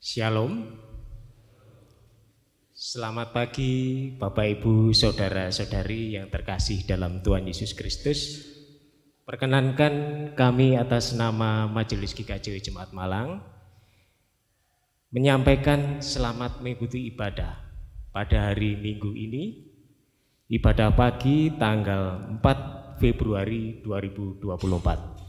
Shalom. Selamat pagi Bapak Ibu Saudara-saudari yang terkasih dalam Tuhan Yesus Kristus. Perkenankan kami atas nama Majelis GKJ Jemaat Malang menyampaikan selamat mengikuti ibadah pada hari Minggu ini, ibadah pagi tanggal 4 Februari 2024.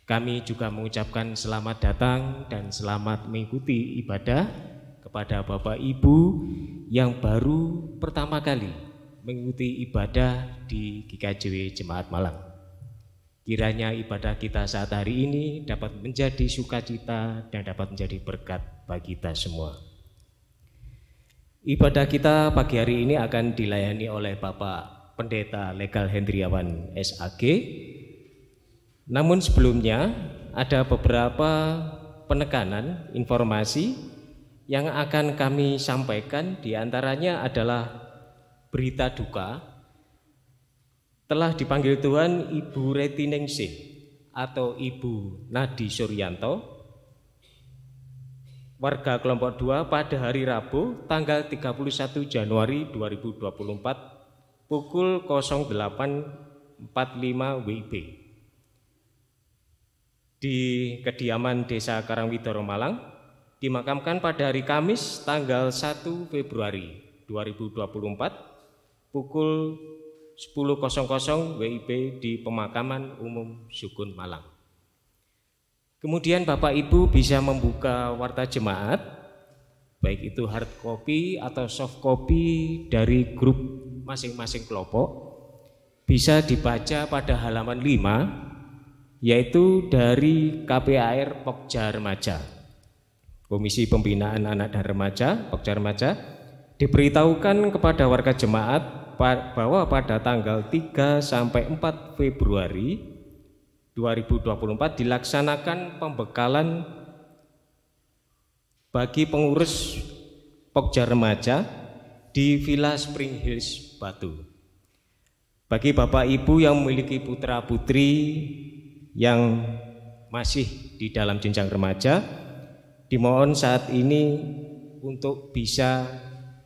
Kami juga mengucapkan selamat datang dan selamat mengikuti ibadah kepada Bapak Ibu yang baru pertama kali mengikuti ibadah di GKJ Jemaat Malang. Kiranya ibadah kita saat hari ini dapat menjadi sukacita dan dapat menjadi berkat bagi kita semua. Ibadah kita pagi hari ini akan dilayani oleh Bapak Pendeta Legal Hendriawan SAG. Namun sebelumnya ada beberapa penekanan informasi yang akan kami sampaikan. Di antaranya adalah berita duka. Telah dipanggil Tuhan Ibu Reti Ningsih atau Ibu Nadi Suryanto, warga kelompok 2 pada hari Rabu tanggal 31 Januari 2024 pukul 08.45 WIB di kediaman Desa Karangwidoro Malang, dimakamkan pada hari Kamis tanggal 1 Februari 2024 pukul 10.00 WIB di Pemakaman Umum Sukun Malang. Kemudian Bapak Ibu bisa membuka warta jemaat, baik itu hard copy atau soft copy dari grup masing-masing kelompok, bisa dibaca pada halaman 5, yaitu dari KPAR Pokja Remaja, Komisi Pembinaan Anak dan Remaja Pokja Remaja, diberitahukan kepada warga jemaat bahwa pada tanggal 3 sampai 4 Februari 2024 dilaksanakan pembekalan bagi pengurus Pokja Remaja di Villa Spring Hills Batu. Bagi Bapak Ibu yang memiliki putra putri yang masih di dalam jenjang remaja, dimohon saat ini untuk bisa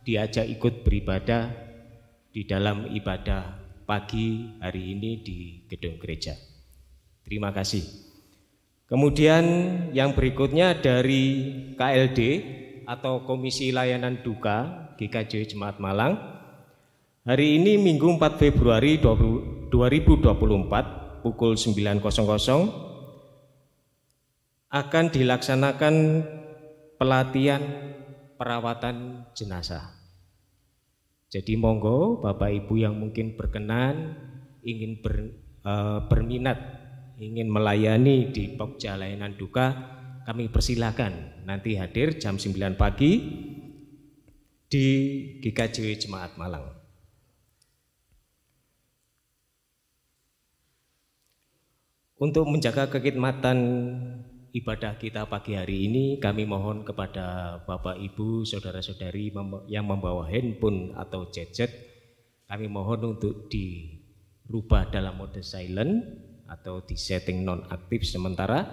diajak ikut beribadah di dalam ibadah pagi hari ini di gedung gereja. Terima kasih. Kemudian yang berikutnya dari KLD atau Komisi Layanan Duka GKJ Jemaat Malang. Hari ini Minggu 4 Februari 2024 pukul 9.00 akan dilaksanakan pelatihan perawatan jenazah. Jadi monggo Bapak Ibu yang mungkin berkenan ingin berminat ingin melayani di Pokja Layanan Duka, kami persilakan nanti hadir jam 9 pagi di GKJ Jemaat Malang. Untuk menjaga kekhidmatan ibadah kita pagi hari ini, kami mohon kepada Bapak Ibu, Saudara-saudari yang membawa handphone atau gadget, kami mohon untuk dirubah dalam mode silent atau di setting nonaktif sementara,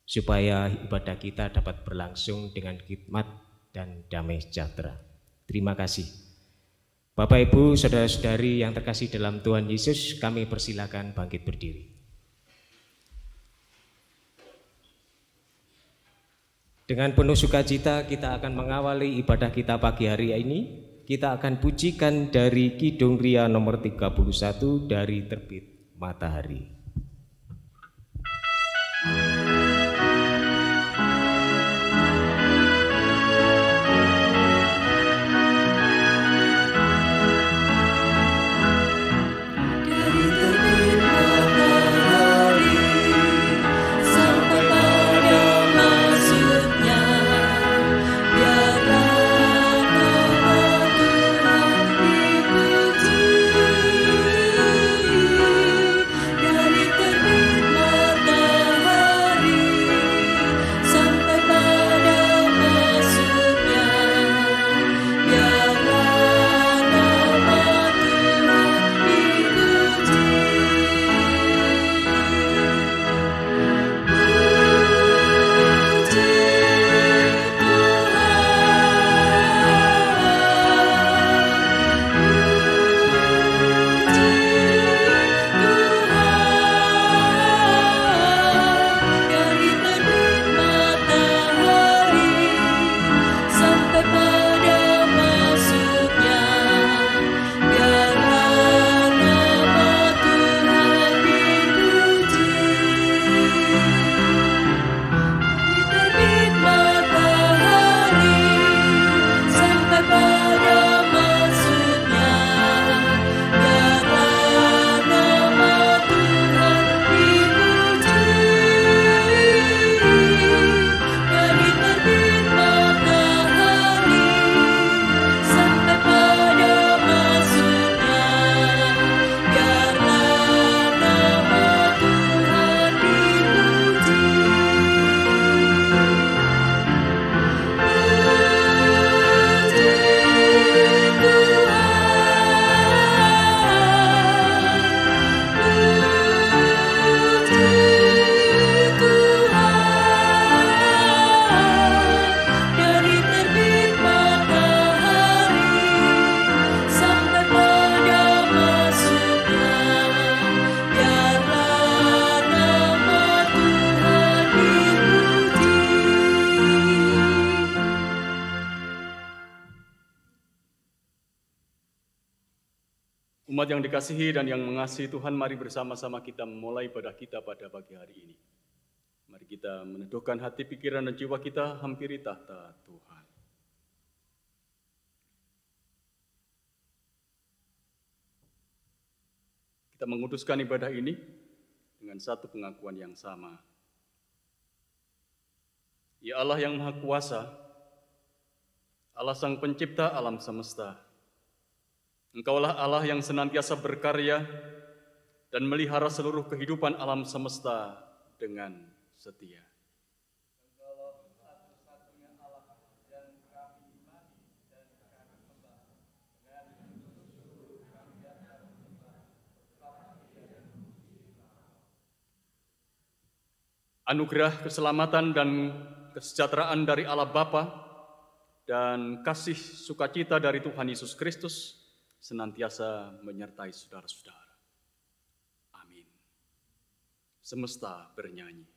supaya ibadah kita dapat berlangsung dengan khidmat dan damai sejahtera. Terima kasih. Bapak Ibu, Saudara-saudari yang terkasih dalam Tuhan Yesus, kami persilakan bangkit berdiri. Dengan penuh sukacita kita akan mengawali ibadah kita pagi hari ini. Kita akan pujikan dari Kidung Ria nomor 31 dari Terbit Matahari. Dari Umat yang dikasihi dan yang mengasihi Tuhan, mari bersama-sama kita memulai ibadah kita pada pagi hari ini. Mari kita meneduhkan hati, pikiran, dan jiwa kita hampiri tahta Tuhan. Kita menguduskan ibadah ini dengan satu pengakuan yang sama. Ya Allah yang Maha Kuasa, Allah Sang Pencipta alam semesta, Engkaulah Allah yang senantiasa berkarya dan melihara seluruh kehidupan alam semesta dengan setia. Engkaulah satu-satunya Allah yang kami imani dan kami sembah. Dengan syukur kami datang menyembah bersama Dia. Anugerah keselamatan dan kesejahteraan dari Allah Bapa dan kasih sukacita dari Tuhan Yesus Kristus senantiasa menyertai saudara-saudara. Amin. Semesta bernyanyi.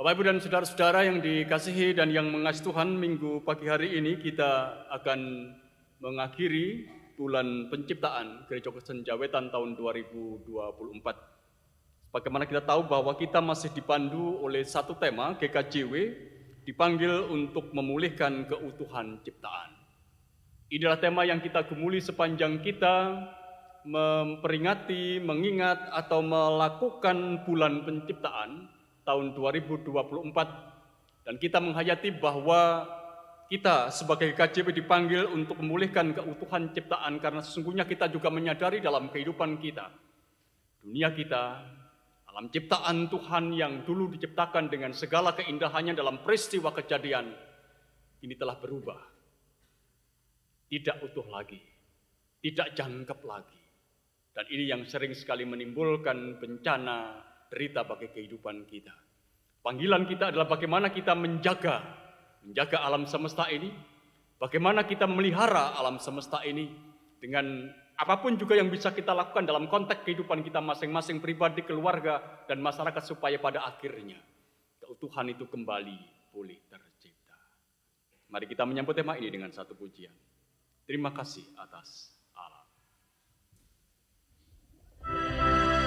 Bapak, Ibu, dan saudara-saudara yang dikasihi dan yang mengasihi Tuhan, minggu pagi hari ini kita akan mengakhiri bulan penciptaan Gereja Kristen Jawetan tahun 2024. Bagaimana kita tahu bahwa kita masih dipandu oleh satu tema, GKJW, dipanggil untuk memulihkan keutuhan ciptaan. Inilah tema yang kita gumuli sepanjang kita memperingati, mengingat, atau melakukan bulan penciptaan tahun 2024, dan kita menghayati bahwa kita sebagai KJP dipanggil untuk memulihkan keutuhan ciptaan karena sesungguhnya kita juga menyadari dalam kehidupan kita, dunia kita, alam ciptaan Tuhan yang dulu diciptakan dengan segala keindahannya dalam peristiwa kejadian, ini telah berubah, tidak utuh lagi, tidak jangkep lagi, dan ini yang sering sekali menimbulkan bencana derita bagi kehidupan kita. Panggilan kita adalah bagaimana kita menjaga alam semesta ini, bagaimana kita memelihara alam semesta ini dengan apapun juga yang bisa kita lakukan dalam konteks kehidupan kita masing-masing, pribadi, keluarga, dan masyarakat, supaya pada akhirnya keutuhan itu kembali pulih tercipta. Mari kita menyambut tema ini dengan satu pujian. Terima kasih atas Allah. Kau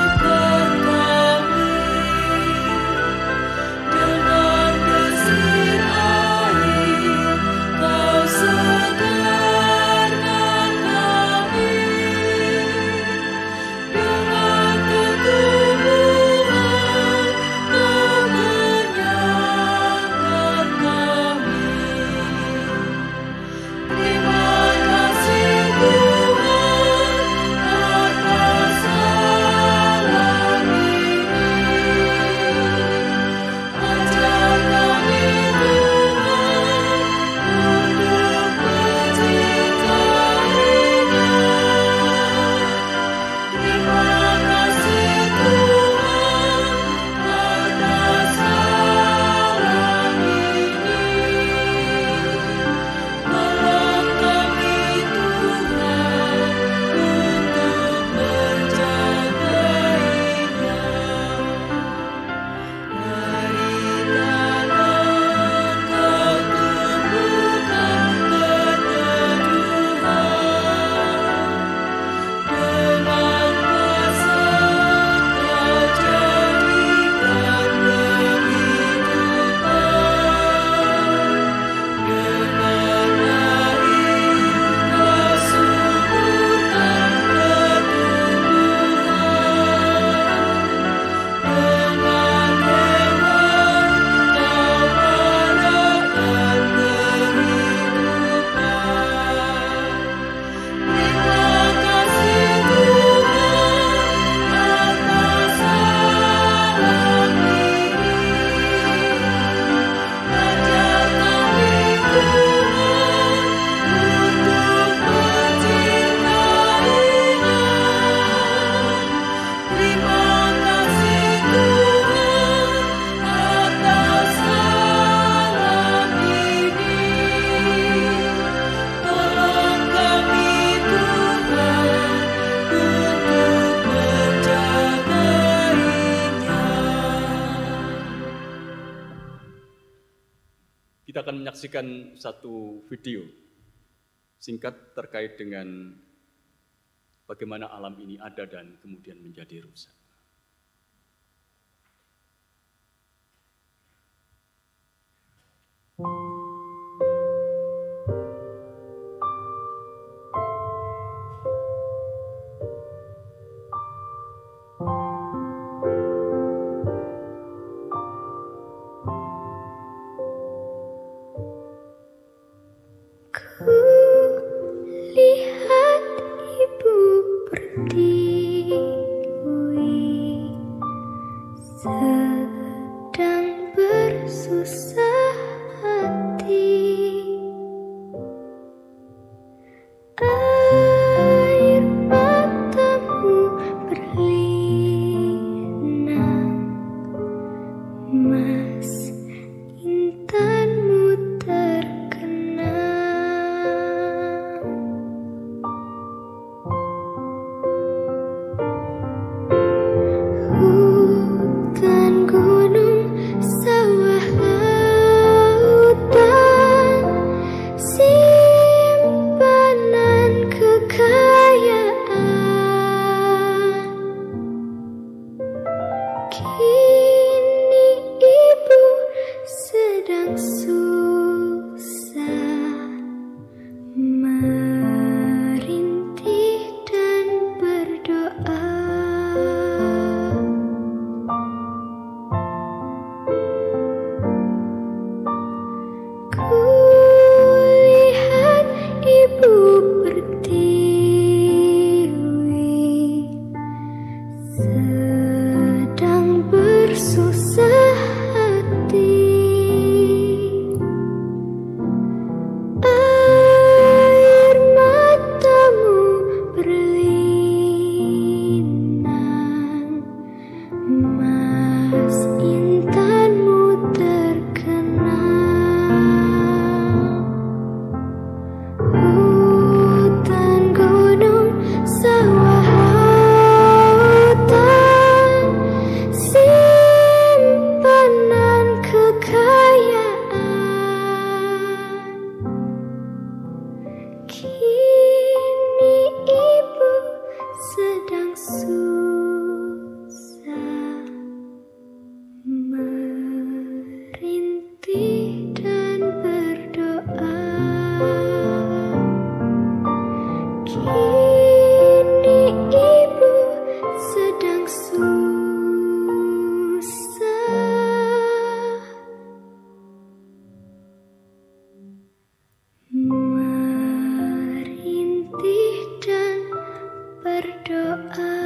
hidupkan Kita akan menyaksikan satu video singkat terkait dengan bagaimana alam ini ada dan kemudian menjadi rusak. Lihat ibu pertiwi sedang bersusah hati. Air matamu berlinang, mas intanmu hutan, gunung, sawah, lautan, simpanan kekayaan. Kini ibu sedang susah, merintih dan berdoa. Kulihat ibu pertiwi sedang bersusah hati. Air matamu berlinang, mas intanmu terkenal. Hutan, gunung, sawah, lautan, simpanan kekayaan. Kini ibu sedang susah, merintih dan berdoa. Kini ibu sedang susah, merintih dan berdoa.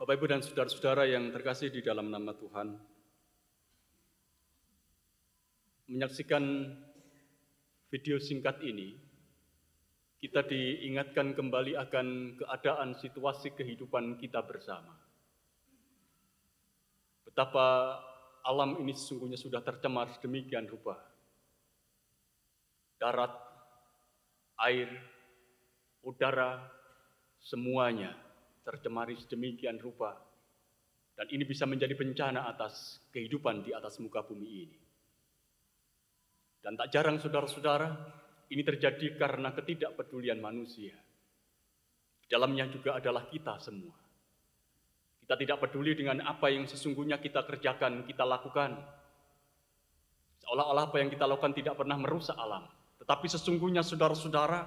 Bapak, Ibu, dan saudara-saudara yang terkasih di dalam nama Tuhan, menyaksikan video singkat ini, kita diingatkan kembali akan keadaan situasi kehidupan kita bersama. Betapa alam ini sesungguhnya sudah tercemar sedemikian rupa. Darat, air, udara, semuanya tercemari sedemikian rupa, dan ini bisa menjadi bencana atas kehidupan di atas muka bumi ini. Dan tak jarang saudara-saudara, ini terjadi karena ketidakpedulian manusia. Di dalamnya juga adalah kita semua. Kita tidak peduli dengan apa yang sesungguhnya kita kerjakan, kita lakukan. Seolah-olah apa yang kita lakukan tidak pernah merusak alam. Tetapi sesungguhnya saudara-saudara,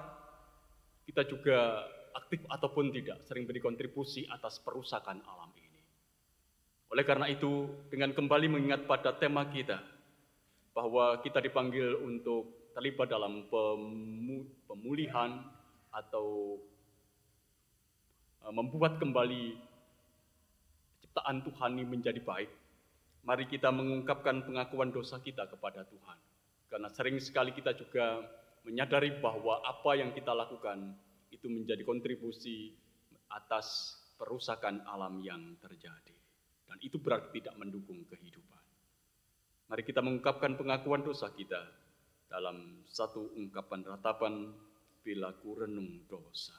kita juga aktif ataupun tidak, sering beri kontribusi atas perusakan alam ini. Oleh karena itu, dengan kembali mengingat pada tema kita, bahwa kita dipanggil untuk terlibat dalam pemulihan atau membuat kembali ciptaan Tuhan ini menjadi baik, mari kita mengungkapkan pengakuan dosa kita kepada Tuhan. Karena sering sekali kita juga menyadari bahwa apa yang kita lakukan itu menjadi kontribusi atas perusakan alam yang terjadi. Dan itu berarti tidak mendukung kehidupan. Mari kita mengungkapkan pengakuan dosa kita dalam satu ungkapan ratapan bila ku renung dosa.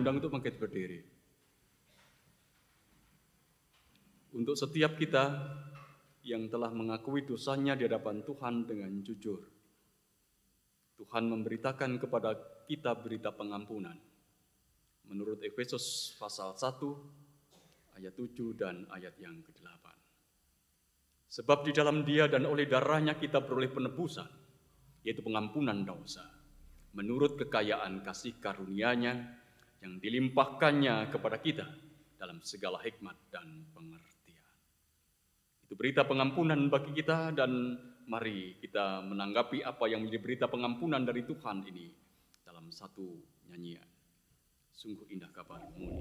undang untuk bangkit berdiri. Untuk setiap kita yang telah mengakui dosanya di hadapan Tuhan dengan jujur, Tuhan memberitakan kepada kita berita pengampunan. Menurut Efesus pasal 1, ayat 7 dan ayat yang ke-8. Sebab di dalam Dia dan oleh darahnya kita beroleh penebusan, yaitu pengampunan dosa, menurut kekayaan kasih karunia-Nya yang dilimpahkannya kepada kita dalam segala hikmat dan pengertian. Itu berita pengampunan bagi kita, dan mari kita menanggapi apa yang menjadi berita pengampunan dari Tuhan ini dalam satu nyanyian. Sungguh indah kabar mulia.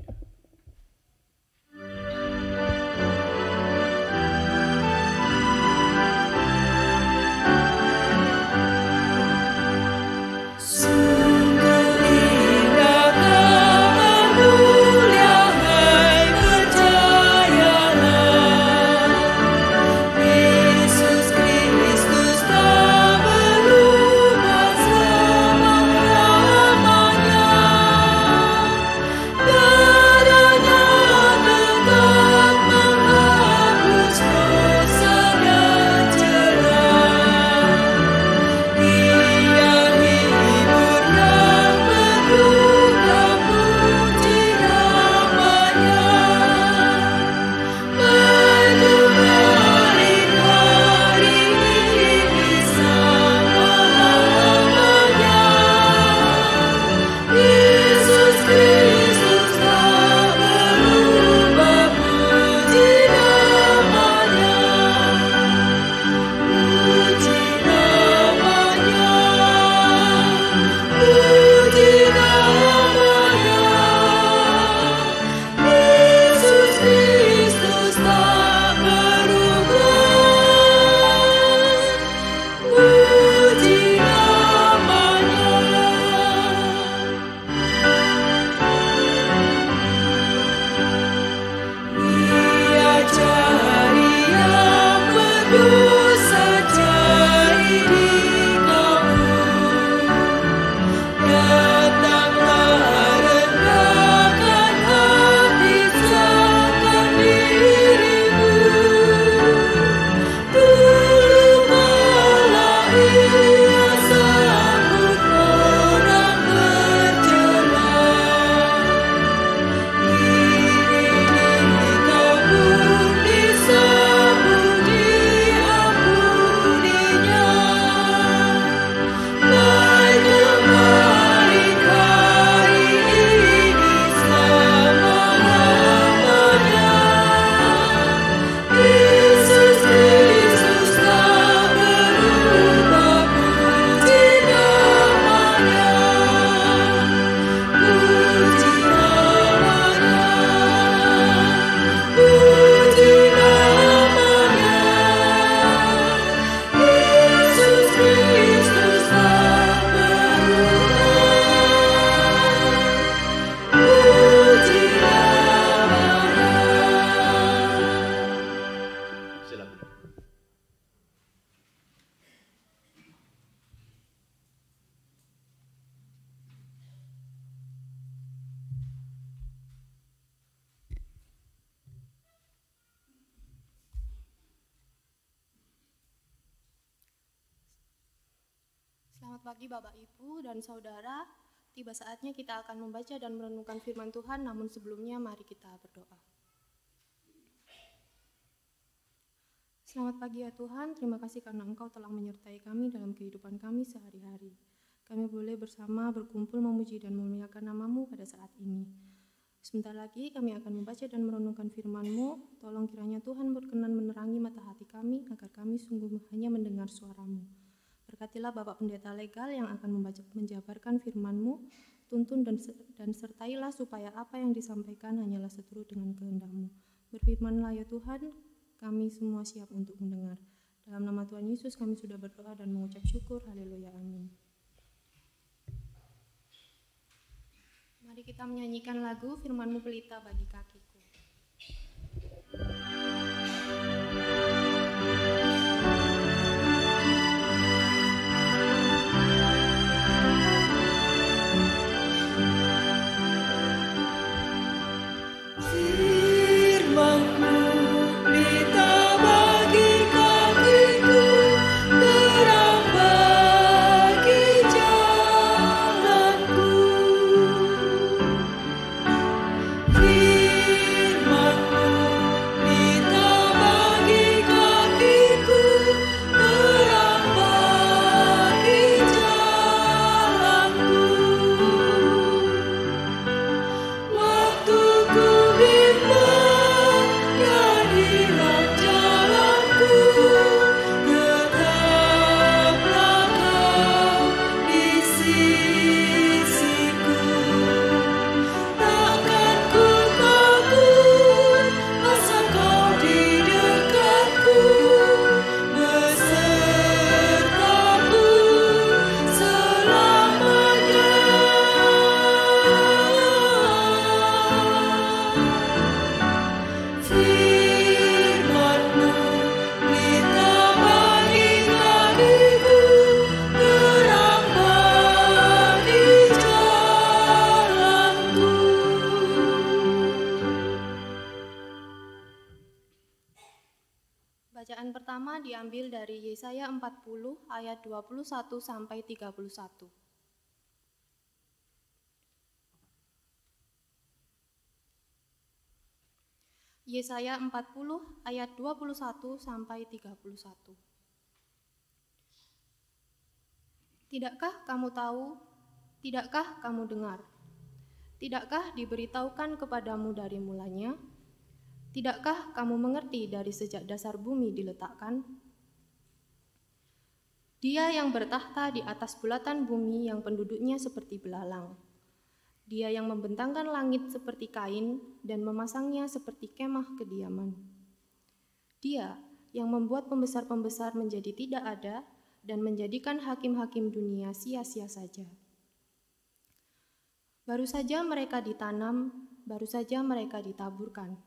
Selamat pagi Bapak Ibu dan Saudara, tiba saatnya kita akan membaca dan merenungkan firman Tuhan, namun sebelumnya mari kita berdoa. Selamat pagi ya Tuhan, terima kasih karena Engkau telah menyertai kami dalam kehidupan kami sehari-hari. Kami boleh bersama berkumpul memuji dan memuliakan nama-Mu pada saat ini. Sebentar lagi kami akan membaca dan merenungkan firman-Mu, tolong kiranya Tuhan berkenan menerangi mata hati kami agar kami sungguh hanya mendengar suara-Mu. Berkatilah Bapak Pendeta Legal yang akan menjabarkan firman-Mu, tuntun dan sertailah supaya apa yang disampaikan hanyalah seturut dengan kehendak-Mu. Berfirmanlah ya Tuhan, kami semua siap untuk mendengar. Dalam nama Tuhan Yesus kami sudah berdoa dan mengucap syukur, haleluya, amin. Mari kita menyanyikan lagu firman-Mu pelita bagi kakiku. diambil dari Yesaya 40 ayat 21 sampai 31. Yesaya 40 ayat 21 sampai 31. Tidakkah kamu tahu? Tidakkah kamu dengar? Tidakkah diberitahukan kepadamu dari mulanya? Tidakkah kamu mengerti dari sejak dasar bumi diletakkan? Dia yang bertahta di atas bulatan bumi yang penduduknya seperti belalang. Dia yang membentangkan langit seperti kain dan memasangnya seperti kemah kediaman. Dia yang membuat pembesar-pembesar menjadi tidak ada dan menjadikan hakim-hakim dunia sia-sia saja. Baru saja mereka ditanam, baru saja mereka ditaburkan.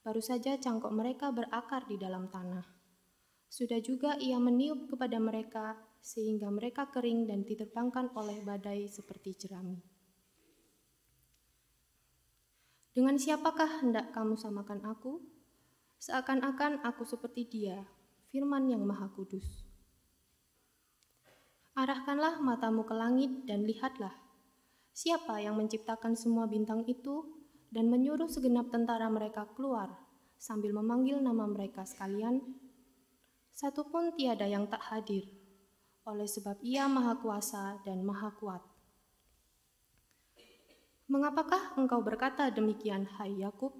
Baru saja cangkok mereka berakar di dalam tanah. Sudah juga ia meniup kepada mereka sehingga mereka kering dan diterbangkan oleh badai seperti jerami. Dengan siapakah hendak kamu samakan aku? Seakan-akan aku seperti Dia, Firman yang Maha Kudus. Arahkanlah matamu ke langit dan lihatlah, siapa yang menciptakan semua bintang itu dan menyuruh segenap tentara mereka keluar sambil memanggil nama mereka sekalian? Satu pun tiada yang tak hadir, oleh sebab Ia Maha Kuasa dan Maha Kuat. Mengapakah engkau berkata demikian, hai Yakub,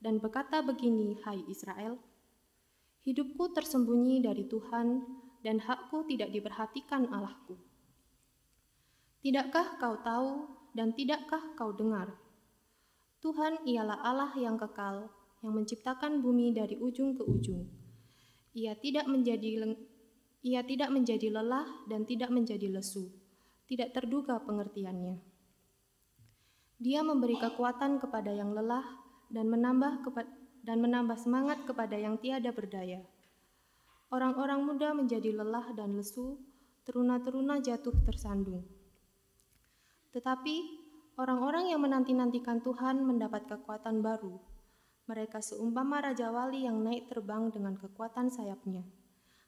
dan berkata begini, hai Israel? Hidupku tersembunyi dari Tuhan, dan hakku tidak diperhatikan Allahku. Tidakkah kau tahu, dan tidakkah kau dengar? Tuhan ialah Allah yang kekal, yang menciptakan bumi dari ujung ke ujung. Ia tidak menjadi lelah dan tidak menjadi lesu, tidak terduga pengertiannya. Dia memberi kekuatan kepada yang lelah dan menambah semangat kepada yang tiada berdaya. Orang-orang muda menjadi lelah dan lesu, teruna-teruna jatuh tersandung. Tetapi orang-orang yang menanti-nantikan Tuhan mendapat kekuatan baru. Mereka seumpama Raja Wali yang naik terbang dengan kekuatan sayapnya.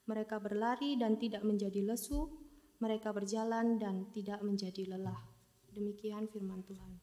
Mereka berlari dan tidak menjadi lesu, mereka berjalan dan tidak menjadi lelah. Demikian firman Tuhan.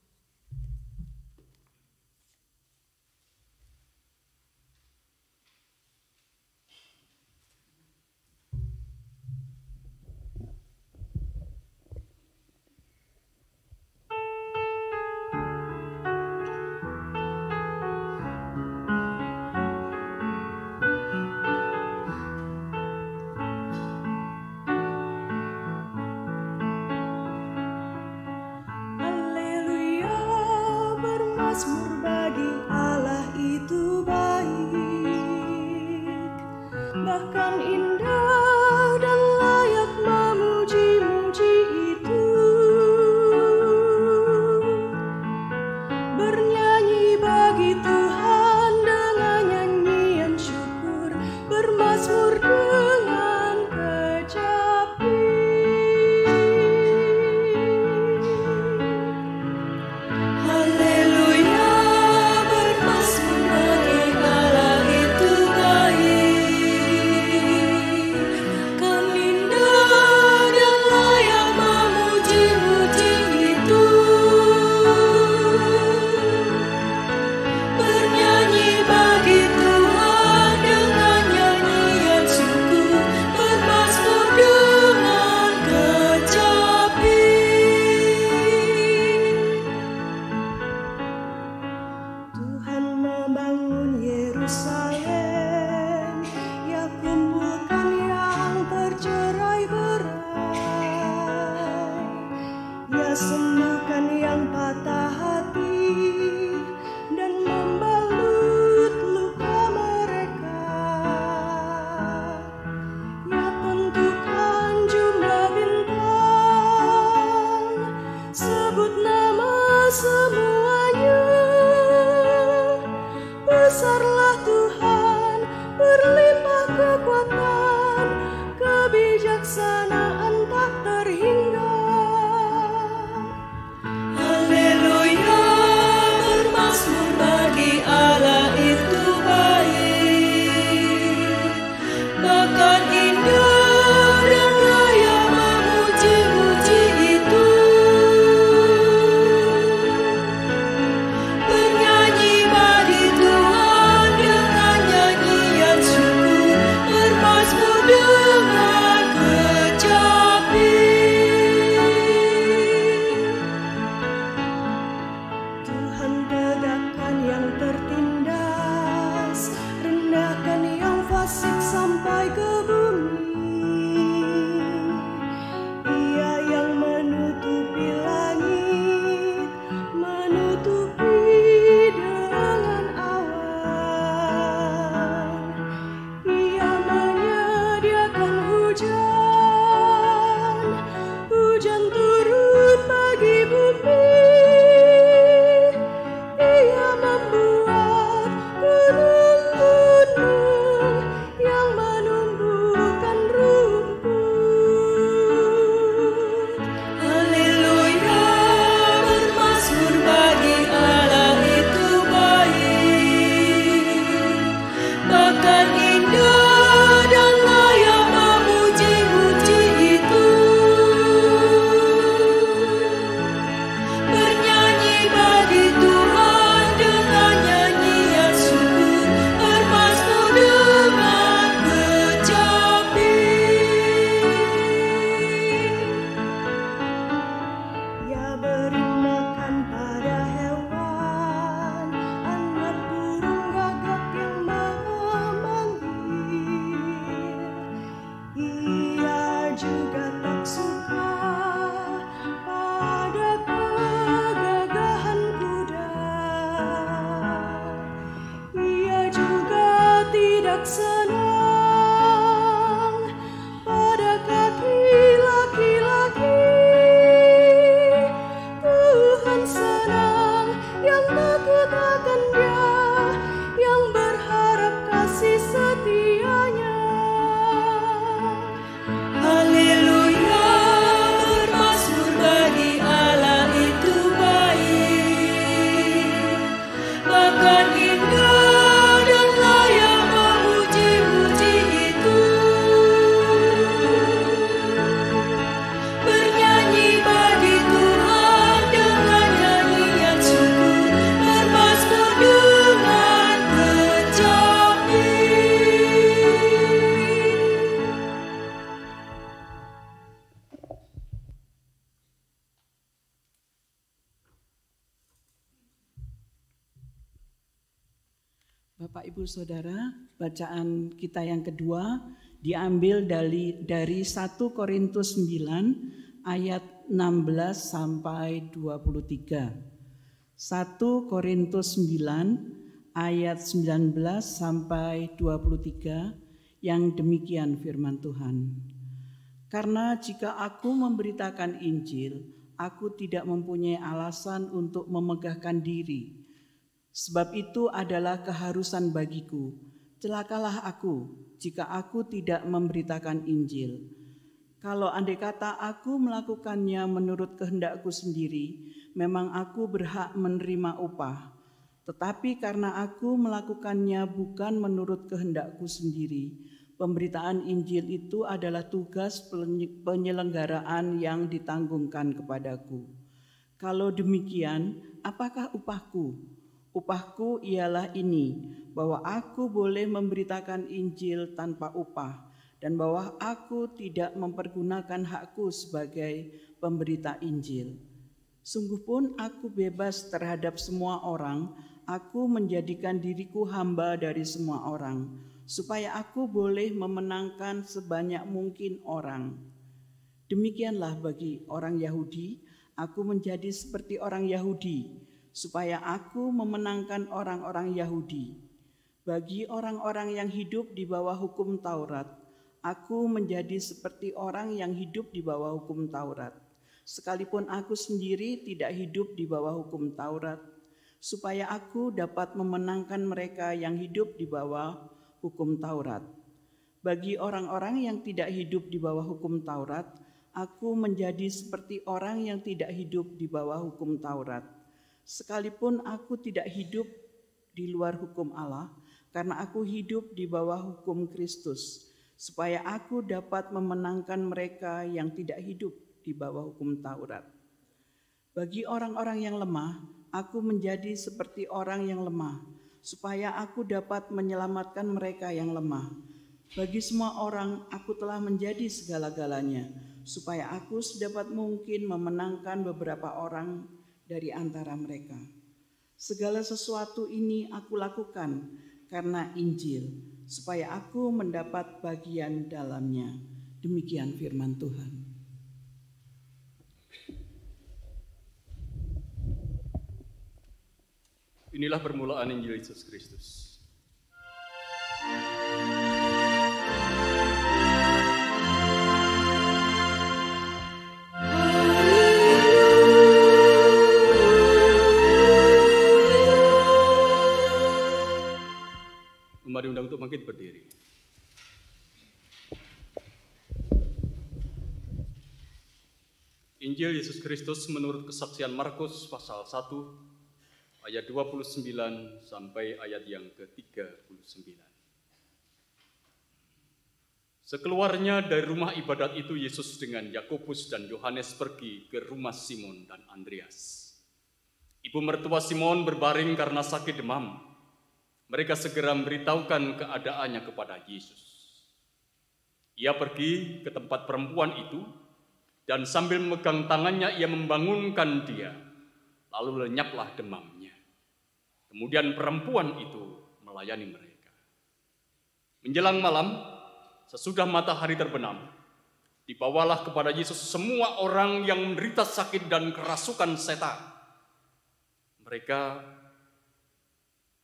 Mazmur bagi Allah itu baik, bahkan indah dan layak memuji-muji itu. Bernyanyi bagi Tuhan dengan nyanyian syukur, bermazmur dengan kecapi. Sembuhkan yang patah hati dan membalut luka mereka. Ya tentukan jumlah bintang, sebut nama semuanya. Besarlah Tuhan, berlimpah kekuatan, kebijaksanaan tak terhingga. Allah itu baik, Bapak Ibu Saudara, bacaan kita yang kedua diambil dari 1 Korintus 9 ayat 16 sampai 23. 1 Korintus 9 ayat 19 sampai 23 yang demikian firman Tuhan. Karena jika aku memberitakan Injil, aku tidak mempunyai alasan untuk memegahkan diri. Sebab itu adalah keharusan bagiku. Celakalah aku jika aku tidak memberitakan Injil. Kalau andai kata aku melakukannya menurut kehendakku sendiri, memang aku berhak menerima upah. Tetapi karena aku melakukannya bukan menurut kehendakku sendiri, pemberitaan Injil itu adalah tugas penyelenggaraan yang ditanggungkan kepadaku. Kalau demikian, apakah upahku? Upahku ialah ini, bahwa aku boleh memberitakan Injil tanpa upah, dan bahwa aku tidak mempergunakan hakku sebagai pemberita Injil. Sungguh pun aku bebas terhadap semua orang, aku menjadikan diriku hamba dari semua orang, supaya aku boleh memenangkan sebanyak mungkin orang. Demikianlah bagi orang Yahudi, aku menjadi seperti orang Yahudi, supaya aku memenangkan orang-orang Yahudi. Bagi orang-orang yang hidup di bawah hukum Taurat, aku menjadi seperti orang yang hidup di bawah hukum Taurat, sekalipun aku sendiri tidak hidup di bawah hukum Taurat, supaya aku dapat memenangkan mereka yang hidup di bawah hukum Taurat. Bagi orang-orang yang tidak hidup di bawah hukum Taurat, aku menjadi seperti orang yang tidak hidup di bawah hukum Taurat, sekalipun aku tidak hidup di luar hukum Allah, karena aku hidup di bawah hukum Kristus, supaya aku dapat memenangkan mereka yang tidak hidup di bawah hukum Taurat. Bagi orang-orang yang lemah, aku menjadi seperti orang yang lemah, supaya aku dapat menyelamatkan mereka yang lemah. Bagi semua orang, aku telah menjadi segala-galanya, supaya aku sedapat mungkin memenangkan beberapa orang dari antara mereka. Segala sesuatu ini aku lakukan karena Injil, supaya aku mendapat bagian dalamnya. Demikian firman Tuhan. Inilah permulaan Injil Yesus Kristus. Mari undang untuk bangkit berdiri. Injil Yesus Kristus menurut kesaksian Markus pasal 1 ayat 29 sampai ayat yang ke-39. Sekeluarnya dari rumah ibadat itu, Yesus dengan Yakobus dan Yohanes pergi ke rumah Simon dan Andreas. Ibu mertua Simon berbaring karena sakit demam. Mereka segera memberitahukan keadaannya kepada Yesus. Ia pergi ke tempat perempuan itu, dan sambil memegang tangannya ia membangunkan dia, lalu lenyaplah demamnya. Kemudian perempuan itu melayani mereka. Menjelang malam, sesudah matahari terbenam, dibawalah kepada Yesus semua orang yang menderita sakit dan kerasukan setan.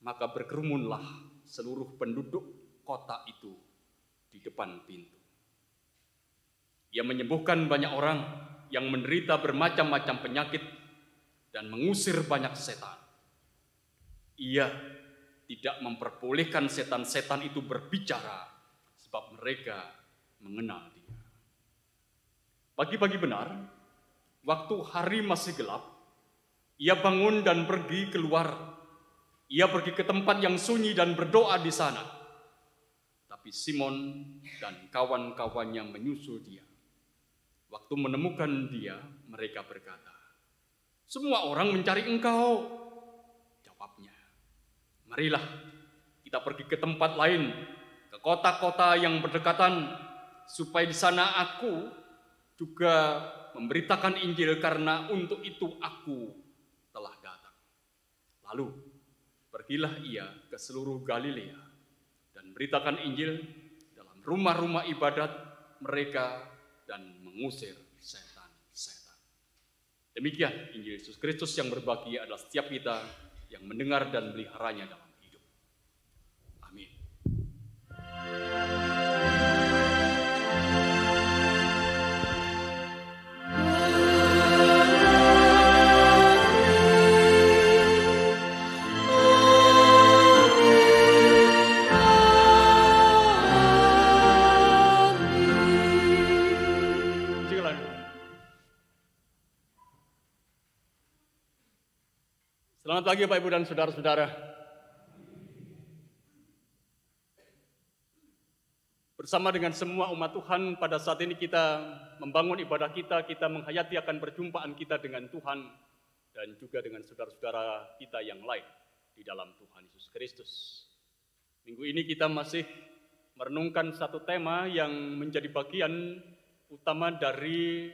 Maka berkerumunlah seluruh penduduk kota itu di depan pintu. Ia menyembuhkan banyak orang yang menderita bermacam-macam penyakit dan mengusir banyak setan. Ia tidak memperbolehkan setan-setan itu berbicara, sebab mereka mengenal dia. Pagi-pagi benar, waktu hari masih gelap, ia bangun dan pergi keluar. Ia pergi ke tempat yang sunyi dan berdoa di sana. Tapi Simon dan kawan-kawannya menyusul dia. Waktu menemukan dia, mereka berkata, "Semua orang mencari engkau." Jawabnya, "Marilah kita pergi ke tempat lain, ke kota-kota yang berdekatan, supaya di sana aku juga memberitakan Injil, karena untuk itu aku telah datang." Lalu pergilah ia ke seluruh Galilea dan beritakan Injil dalam rumah-rumah ibadat mereka dan mengusir setan-setan. Demikian Injil Yesus Kristus yang berbahagia adalah setiap kita yang mendengar dan meliharanya dalam hidup. Amin. Selamat pagi Bapak Ibu dan Saudara-saudara. Bersama dengan semua umat Tuhan pada saat ini kita membangun ibadah kita menghayati akan perjumpaan kita dengan Tuhan dan juga dengan saudara-saudara kita yang lain di dalam Tuhan Yesus Kristus. Minggu ini kita masih merenungkan satu tema yang menjadi bagian utama dari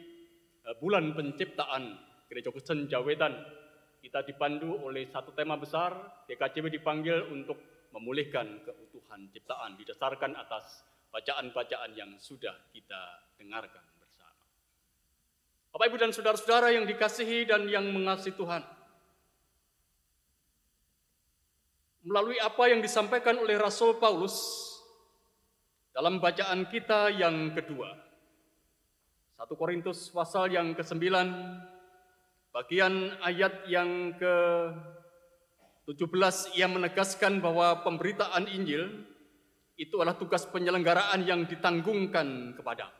bulan penciptaan Gereja Kristen Jawetan. Kita dipandu oleh satu tema besar, GKJW dipanggil untuk memulihkan keutuhan ciptaan didasarkan atas bacaan-bacaan yang sudah kita dengarkan bersama. Bapak Ibu dan saudara-saudara yang dikasihi dan yang mengasihi Tuhan, melalui apa yang disampaikan oleh Rasul Paulus dalam bacaan kita yang kedua, 1 Korintus pasal yang ke-9, bagian ayat yang ke-17, ia menegaskan bahwa pemberitaan Injil itu adalah tugas penyelenggaraan yang ditanggungkan kepada.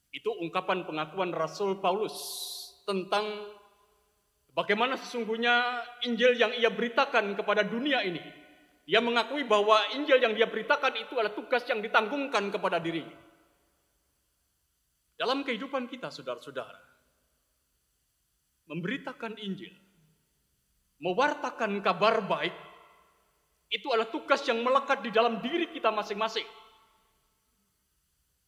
Itu ungkapan pengakuan Rasul Paulus tentang bagaimana sesungguhnya Injil yang ia beritakan kepada dunia ini. Dia mengakui bahwa Injil yang dia beritakan itu adalah tugas yang ditanggungkan kepada dirinya. Dalam kehidupan kita, saudara-saudara, memberitakan Injil, mewartakan kabar baik, itu adalah tugas yang melekat di dalam diri kita masing-masing.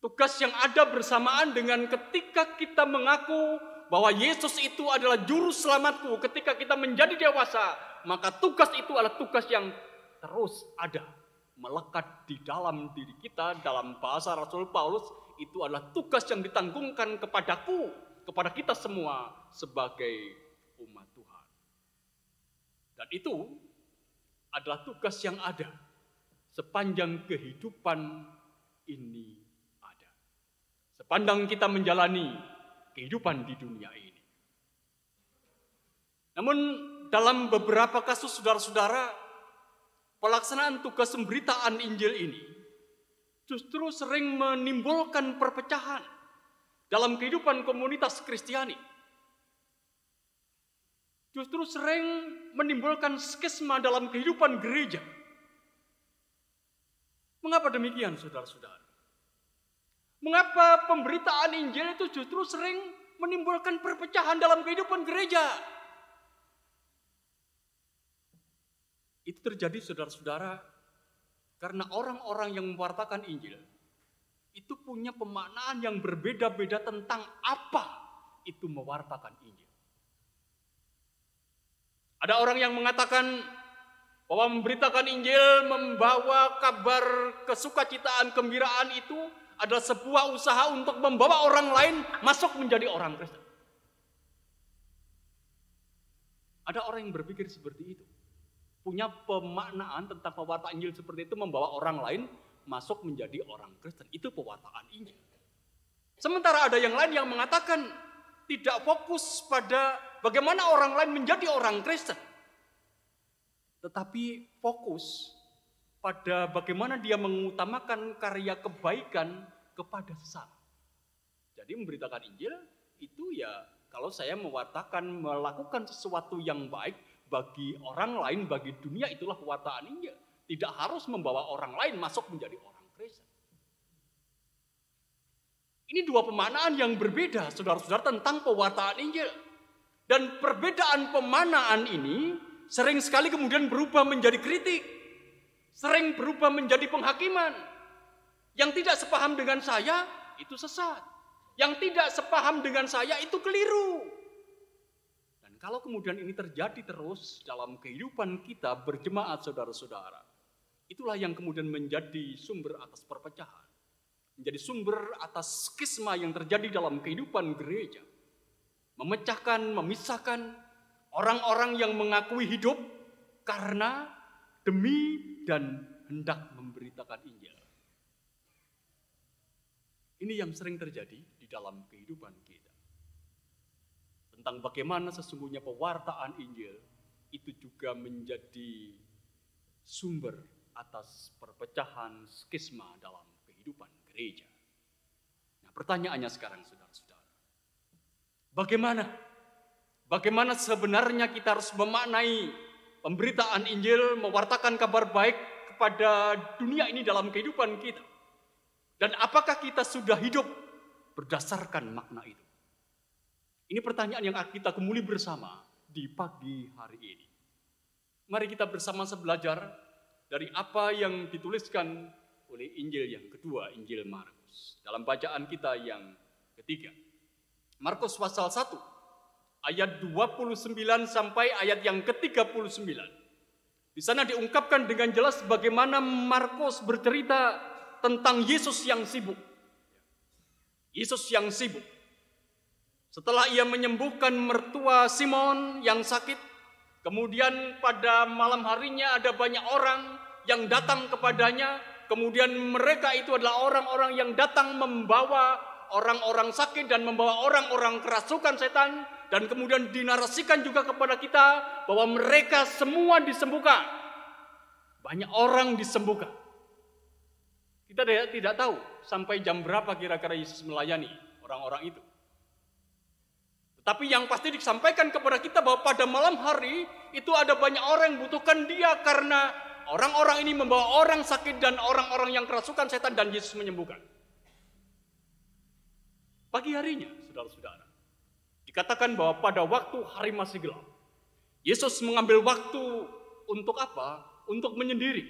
Tugas yang ada bersamaan dengan ketika kita mengaku bahwa Yesus itu adalah juru selamatku. Ketika kita menjadi dewasa, maka tugas itu adalah tugas yang terus ada, melekat di dalam diri kita. Dalam bahasa Rasul Paulus, itu adalah tugas yang ditanggungkan kepadaku, kepada kita semua sebagai umat Tuhan. Dan itu adalah tugas yang ada sepanjang kehidupan ini ada. Sepanjang kita menjalani kehidupan di dunia ini. Namun dalam beberapa kasus saudara-saudara, pelaksanaan tugas pemberitaan Injil ini justru sering menimbulkan perpecahan dalam kehidupan komunitas Kristiani. Justru sering menimbulkan skisma dalam kehidupan gereja. Mengapa demikian, saudara-saudara? Mengapa pemberitaan Injil itu justru sering menimbulkan perpecahan dalam kehidupan gereja? Itu terjadi, saudara-saudara, karena orang-orang yang mewartakan Injil itu punya pemaknaan yang berbeda-beda tentang apa itu mewartakan Injil. Ada orang yang mengatakan bahwa memberitakan Injil, membawa kabar kesukacitaan, gembiraan itu adalah sebuah usaha untuk membawa orang lain masuk menjadi orang Kristen. Ada orang yang berpikir seperti itu. Punya pemaknaan tentang pewartaan Injil seperti itu, membawa orang lain masuk menjadi orang Kristen. Itu pewartaan Injil. Sementara ada yang lain yang mengatakan tidak fokus pada bagaimana orang lain menjadi orang Kristen, tetapi fokus pada bagaimana dia mengutamakan karya kebaikan kepada sesama. Jadi memberitakan Injil itu ya kalau saya mewartakan, melakukan sesuatu yang baik bagi orang lain, bagi dunia, itulah pewartaan Injil. Tidak harus membawa orang lain masuk menjadi orang Kristen. Ini dua pemaknaan yang berbeda, saudara-saudara, tentang pewartaan Injil. Dan perbedaan pemaknaan ini sering sekali kemudian berubah menjadi kritik. Sering berubah menjadi penghakiman. Yang tidak sepaham dengan saya, itu sesat. Yang tidak sepaham dengan saya, itu keliru. Dan Dan kalau kemudian ini terjadi terus dalam kehidupan kita berjemaat saudara-saudara, itulah yang kemudian menjadi sumber atas perpecahan. Menjadi sumber atas skisma yang terjadi dalam kehidupan gereja. Memecahkan, memisahkan orang-orang yang mengakui hidup karena demi dan hendak memberitakan Injil. Ini yang sering terjadi di dalam kehidupan kita. Tentang bagaimana sesungguhnya pewartaan Injil itu juga menjadi sumber atas perpecahan skisma dalam kehidupan gereja. Nah, pertanyaannya sekarang saudara-saudara. Bagaimana sebenarnya kita harus memaknai pemberitaan Injil, mewartakan kabar baik kepada dunia ini dalam kehidupan kita? Dan apakah kita sudah hidup berdasarkan makna itu? Ini pertanyaan yang kita gumuli bersama di pagi hari ini. Mari kita bersama-sama belajar dari apa yang dituliskan oleh Injil yang kedua, Injil Markus. Dalam bacaan kita yang ketiga. Markus pasal 1, ayat 29 sampai ayat yang ke-39. Di sana diungkapkan dengan jelas bagaimana Markus bercerita tentang Yesus yang sibuk. Yesus yang sibuk. Setelah ia menyembuhkan mertua Simon yang sakit, kemudian pada malam harinya ada banyak orang yang datang kepadanya. Kemudian mereka itu adalah orang-orang yang datang membawa orang-orang sakit dan membawa orang-orang kerasukan setan. Dan kemudian dinarasikan juga kepada kita bahwa mereka semua disembuhkan. Banyak orang disembuhkan. Kita tidak tahu sampai jam berapa kira-kira Yesus melayani orang-orang itu. Tetapi yang pasti disampaikan kepada kita bahwa pada malam hari itu ada banyak orang yang membutuhkan dia karena orang-orang ini membawa orang sakit dan orang-orang yang kerasukan setan dan Yesus menyembuhkan. Pagi harinya, saudara-saudara, dikatakan bahwa pada waktu hari masih gelap, Yesus mengambil waktu untuk apa? Untuk menyendiri.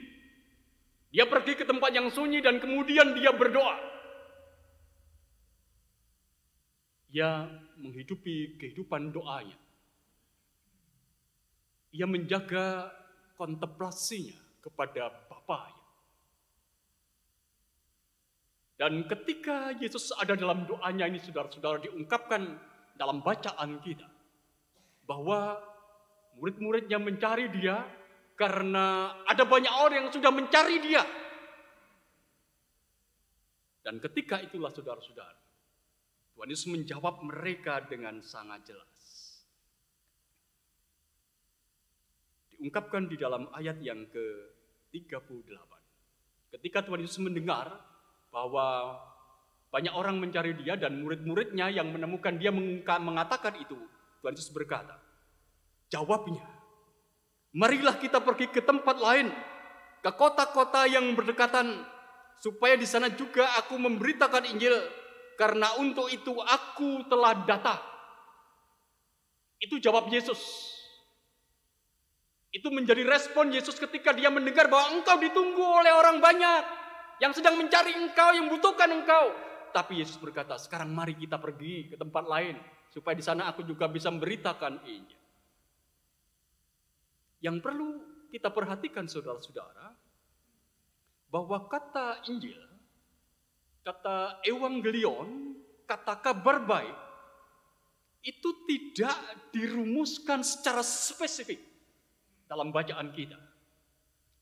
Dia pergi ke tempat yang sunyi dan kemudian dia berdoa. Ia menghidupi kehidupan doanya. Ia menjaga kontemplasinya kepada Bapanya. Dan ketika Yesus ada dalam doanya ini, saudara-saudara, diungkapkan dalam bacaan kita bahwa murid-muridnya mencari dia karena ada banyak orang yang sudah mencari dia. Dan ketika itulah saudara-saudara, Tuhan Yesus menjawab mereka dengan sangat jelas. Diungkapkan di dalam ayat yang ke-38. Ketika Tuhan Yesus mendengar bahwa banyak orang mencari dia dan murid-muridnya yang menemukan dia mengatakan itu, Tuhan Yesus berkata, jawabnya, marilah kita pergi ke tempat lain, ke kota-kota yang berdekatan, supaya di sana juga aku memberitakan Injil, karena untuk itu aku telah datang. Itu jawab Yesus. Itu menjadi respon Yesus ketika dia mendengar bahwa engkau ditunggu oleh orang banyak, yang sedang mencari engkau, yang membutuhkan engkau. Tapi Yesus berkata, sekarang mari kita pergi ke tempat lain, supaya di sana aku juga bisa memberitakan Injil. Yang perlu kita perhatikan saudara-saudara, bahwa kata Injil, kata evangelion, kata kabar baik, itu tidak dirumuskan secara spesifik dalam bacaan kita.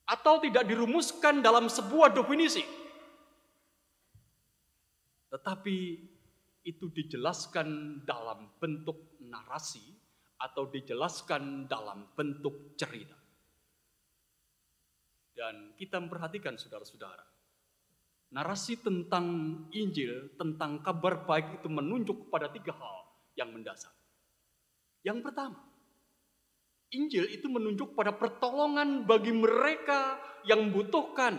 Atau tidak dirumuskan dalam sebuah definisi. Tetapi itu dijelaskan dalam bentuk narasi atau dijelaskan dalam bentuk cerita. Dan kita memperhatikan saudara-saudara, narasi tentang Injil, tentang kabar baik itu menunjuk kepada 3 hal yang mendasar. Yang pertama, Injil itu menunjuk pada pertolongan bagi mereka yang membutuhkan.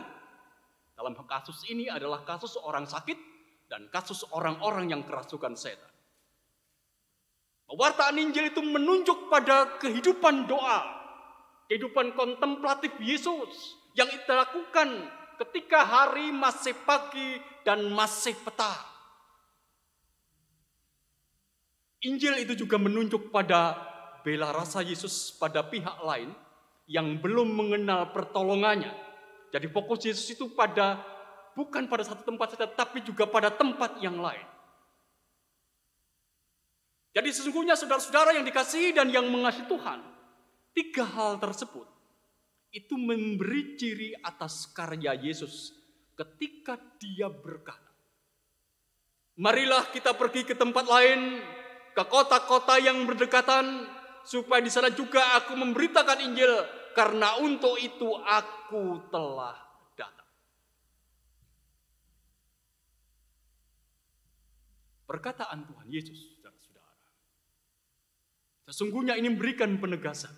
Dalam kasus ini adalah kasus orang sakit dan kasus orang-orang yang kerasukan setan. Pewartaan Injil itu menunjuk pada kehidupan doa, kehidupan kontemplatif Yesus yang kita lakukan ketika hari masih pagi dan masih petang. Injil itu juga menunjuk pada bela rasa Yesus pada pihak lain yang belum mengenal pertolongannya. Jadi fokus Yesus itu bukan pada satu tempat saja, tapi juga pada tempat yang lain. Jadi sesungguhnya saudara-saudara yang dikasihi dan yang mengasihi Tuhan, 3 hal tersebut itu memberi ciri atas karya Yesus ketika dia berkata, marilah kita pergi ke tempat lain, ke kota-kota yang berdekatan, supaya di sana juga aku memberitakan Injil, karena untuk itu aku telah datang. Perkataan Tuhan Yesus, saudara-saudara, sesungguhnya ini memberikan penegasan.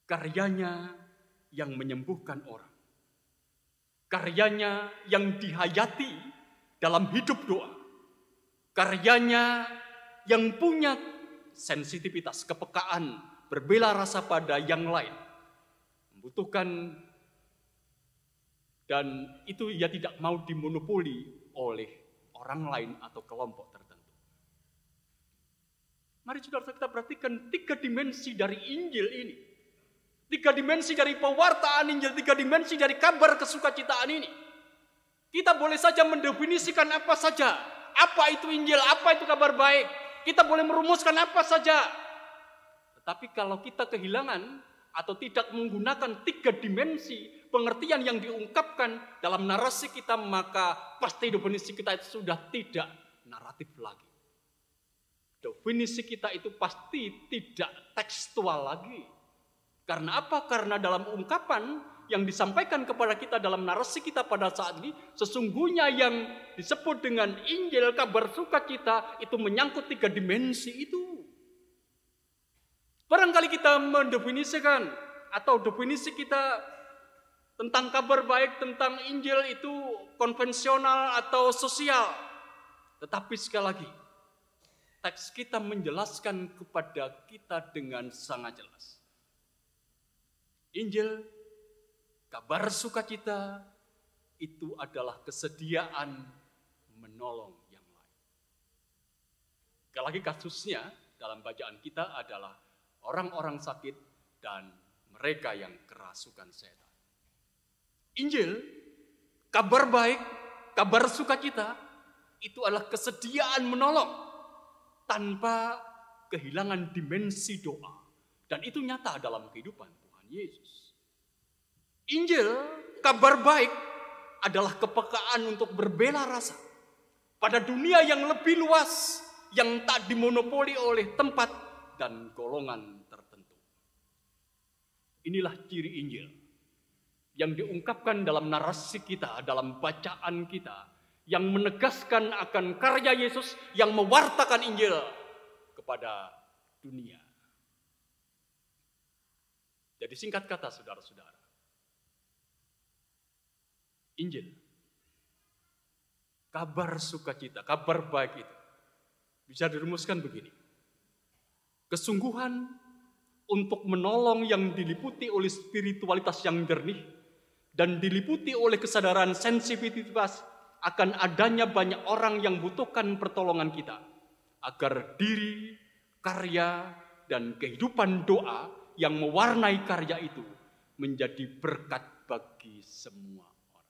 Karyanya yang menyembuhkan orang. Karyanya yang dihayati dalam hidup doa. Karyanya yang punya sensitivitas, kepekaan, berbela rasa pada yang lain. Membutuhkan, dan itu ia tidak mau dimonopoli oleh orang lain atau kelompok tertentu. Mari saudara kita perhatikan 3 dimensi dari Injil ini. 3 dimensi dari pewartaan Injil, 3 dimensi dari kabar kesukacitaan ini. Kita boleh saja mendefinisikan apa saja. Apa itu Injil, apa itu kabar baik. Kita boleh merumuskan apa saja. Tetapi kalau kita kehilangan atau tidak menggunakan 3 dimensi pengertian yang diungkapkan dalam narasi kita, maka pasti definisi kita itu sudah tidak naratif lagi. Definisi kita itu pasti tidak tekstual lagi. Karena apa? Karena dalam ungkapan yang disampaikan kepada kita dalam narasi kita pada saat ini, sesungguhnya yang disebut dengan Injil, kabar sukacita, itu menyangkut 3 dimensi itu. Barangkali kita mendefinisikan atau definisi kita tentang kabar baik, tentang Injil itu konvensional atau sosial. Tetapi sekali lagi, teks kita menjelaskan kepada kita dengan sangat jelas. Injil, kabar sukacita, itu adalah kesediaan menolong yang lain. Sekali lagi kasusnya dalam bacaan kita adalah orang-orang sakit dan mereka yang kerasukan setan. Injil, kabar baik, kabar sukacita, itu adalah kesediaan menolong tanpa kehilangan dimensi doa. Dan itu nyata dalam kehidupan Tuhan Yesus. Injil, kabar baik, adalah kepekaan untuk berbela rasa pada dunia yang lebih luas, yang tak dimonopoli oleh tempat dan golongan tertentu. Inilah ciri Injil yang diungkapkan dalam narasi kita, dalam bacaan kita, yang menegaskan akan karya Yesus yang mewartakan Injil kepada dunia. Jadi singkat kata saudara-saudara, Injil, kabar sukacita, kabar baik itu bisa dirumuskan begini. Kesungguhan untuk menolong yang diliputi oleh spiritualitas yang jernih dan diliputi oleh kesadaran sensitivitas akan adanya banyak orang yang butuhkan pertolongan kita, agar diri, karya, dan kehidupan doa yang mewarnai karya itu menjadi berkat bagi semua orang.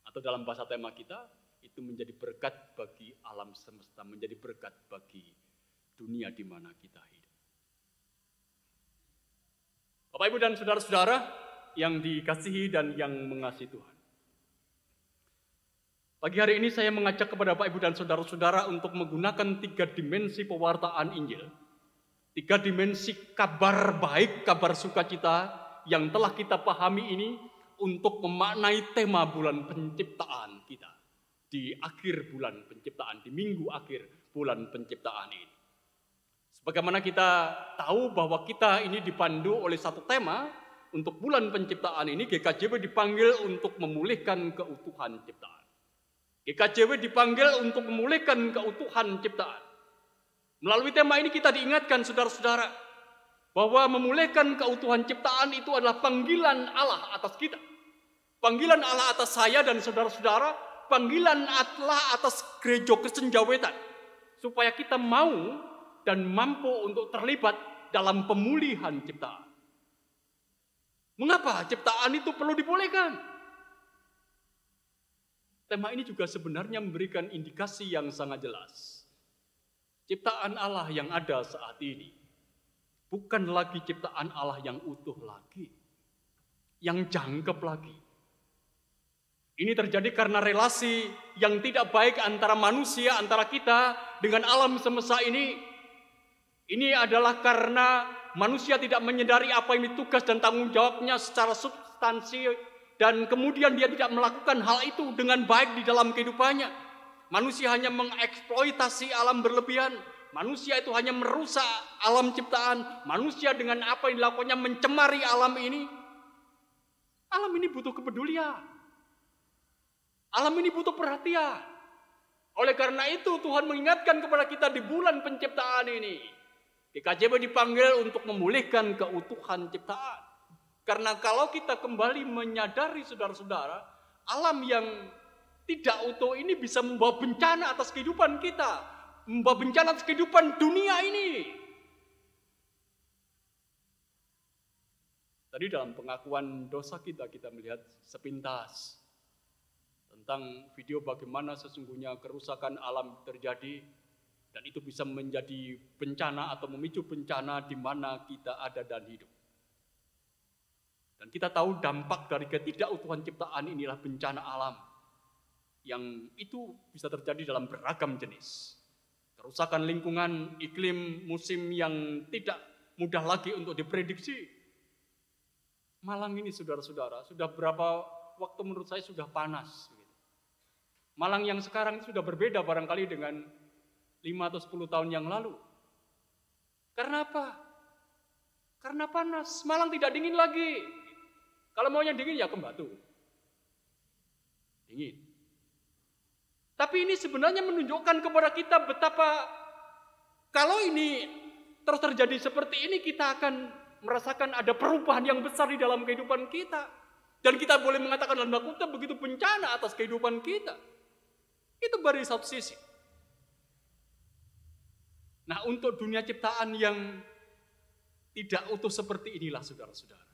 Atau dalam bahasa tema kita, itu menjadi berkat bagi alam semesta, menjadi berkat bagi dunia di mana kita hidup. Bapak, Ibu, dan saudara-saudara yang dikasihi dan yang mengasihi Tuhan. Pagi hari ini saya mengajak kepada Bapak, Ibu, dan saudara-saudara untuk menggunakan 3 dimensi pewartaan Injil. 3 dimensi kabar baik, kabar sukacita yang telah kita pahami ini untuk memaknai tema bulan penciptaan kita. Di akhir bulan penciptaan, di minggu akhir bulan penciptaan ini. Sebagaimana kita tahu bahwa kita ini dipandu oleh satu tema untuk bulan penciptaan ini, GKJW dipanggil untuk memulihkan keutuhan ciptaan. GKJW dipanggil untuk memulihkan keutuhan ciptaan. Melalui tema ini kita diingatkan saudara-saudara bahwa memulihkan keutuhan ciptaan itu adalah panggilan Allah atas kita. Panggilan Allah atas saya dan saudara-saudara, panggilan Allah atas gereja kesenjawetan. Supaya kita mau dan mampu untuk terlibat dalam pemulihan ciptaan. Mengapa ciptaan itu perlu dipulihkan? Tema ini juga sebenarnya memberikan indikasi yang sangat jelas. Ciptaan Allah yang ada saat ini bukan lagi ciptaan Allah yang utuh lagi, yang jangkep lagi. Ini terjadi karena relasi yang tidak baik antara manusia, antara kita dengan alam semesta ini. Ini adalah karena manusia tidak menyadari apa yang tugas dan tanggung jawabnya secara substansi, dan kemudian dia tidak melakukan hal itu dengan baik di dalam kehidupannya. Manusia hanya mengeksploitasi alam berlebihan. Manusia itu hanya merusak alam ciptaan. Manusia dengan apa yang dilakukannya mencemari alam ini. Alam ini butuh kepedulian. Alam ini butuh perhatian. Oleh karena itu Tuhan mengingatkan kepada kita di bulan penciptaan ini. GKJB dipanggil untuk memulihkan keutuhan ciptaan. Karena kalau kita kembali menyadari saudara-saudara, alam yang tidak utuh ini bisa membawa bencana atas kehidupan kita. Membawa bencana atas kehidupan dunia ini. Tadi dalam pengakuan dosa kita melihat sepintas tentang video bagaimana sesungguhnya kerusakan alam terjadi. Dan itu bisa menjadi bencana atau memicu bencana di mana kita ada dan hidup. Dan kita tahu dampak dari ketidakutuhan ciptaan inilah bencana alam. Yang itu bisa terjadi dalam beragam jenis. Kerusakan lingkungan, iklim, musim yang tidak mudah lagi untuk diprediksi. Malang ini saudara-saudara, sudah berapa waktu menurut saya sudah panas. Malang yang sekarang sudah berbeda barangkali dengan 5 atau 10 tahun yang lalu. Karena apa? Karena panas. Malang tidak dingin lagi. Kalau maunya dingin ya ke Batu. Dingin. Tapi ini sebenarnya menunjukkan kepada kita betapa kalau ini terus terjadi seperti ini, kita akan merasakan ada perubahan yang besar di dalam kehidupan kita. Dan kita boleh mengatakan dalam kutip begitu bencana atas kehidupan kita. Itu dari satu sisi. Nah, untuk dunia ciptaan yang tidak utuh seperti inilah saudara-saudara,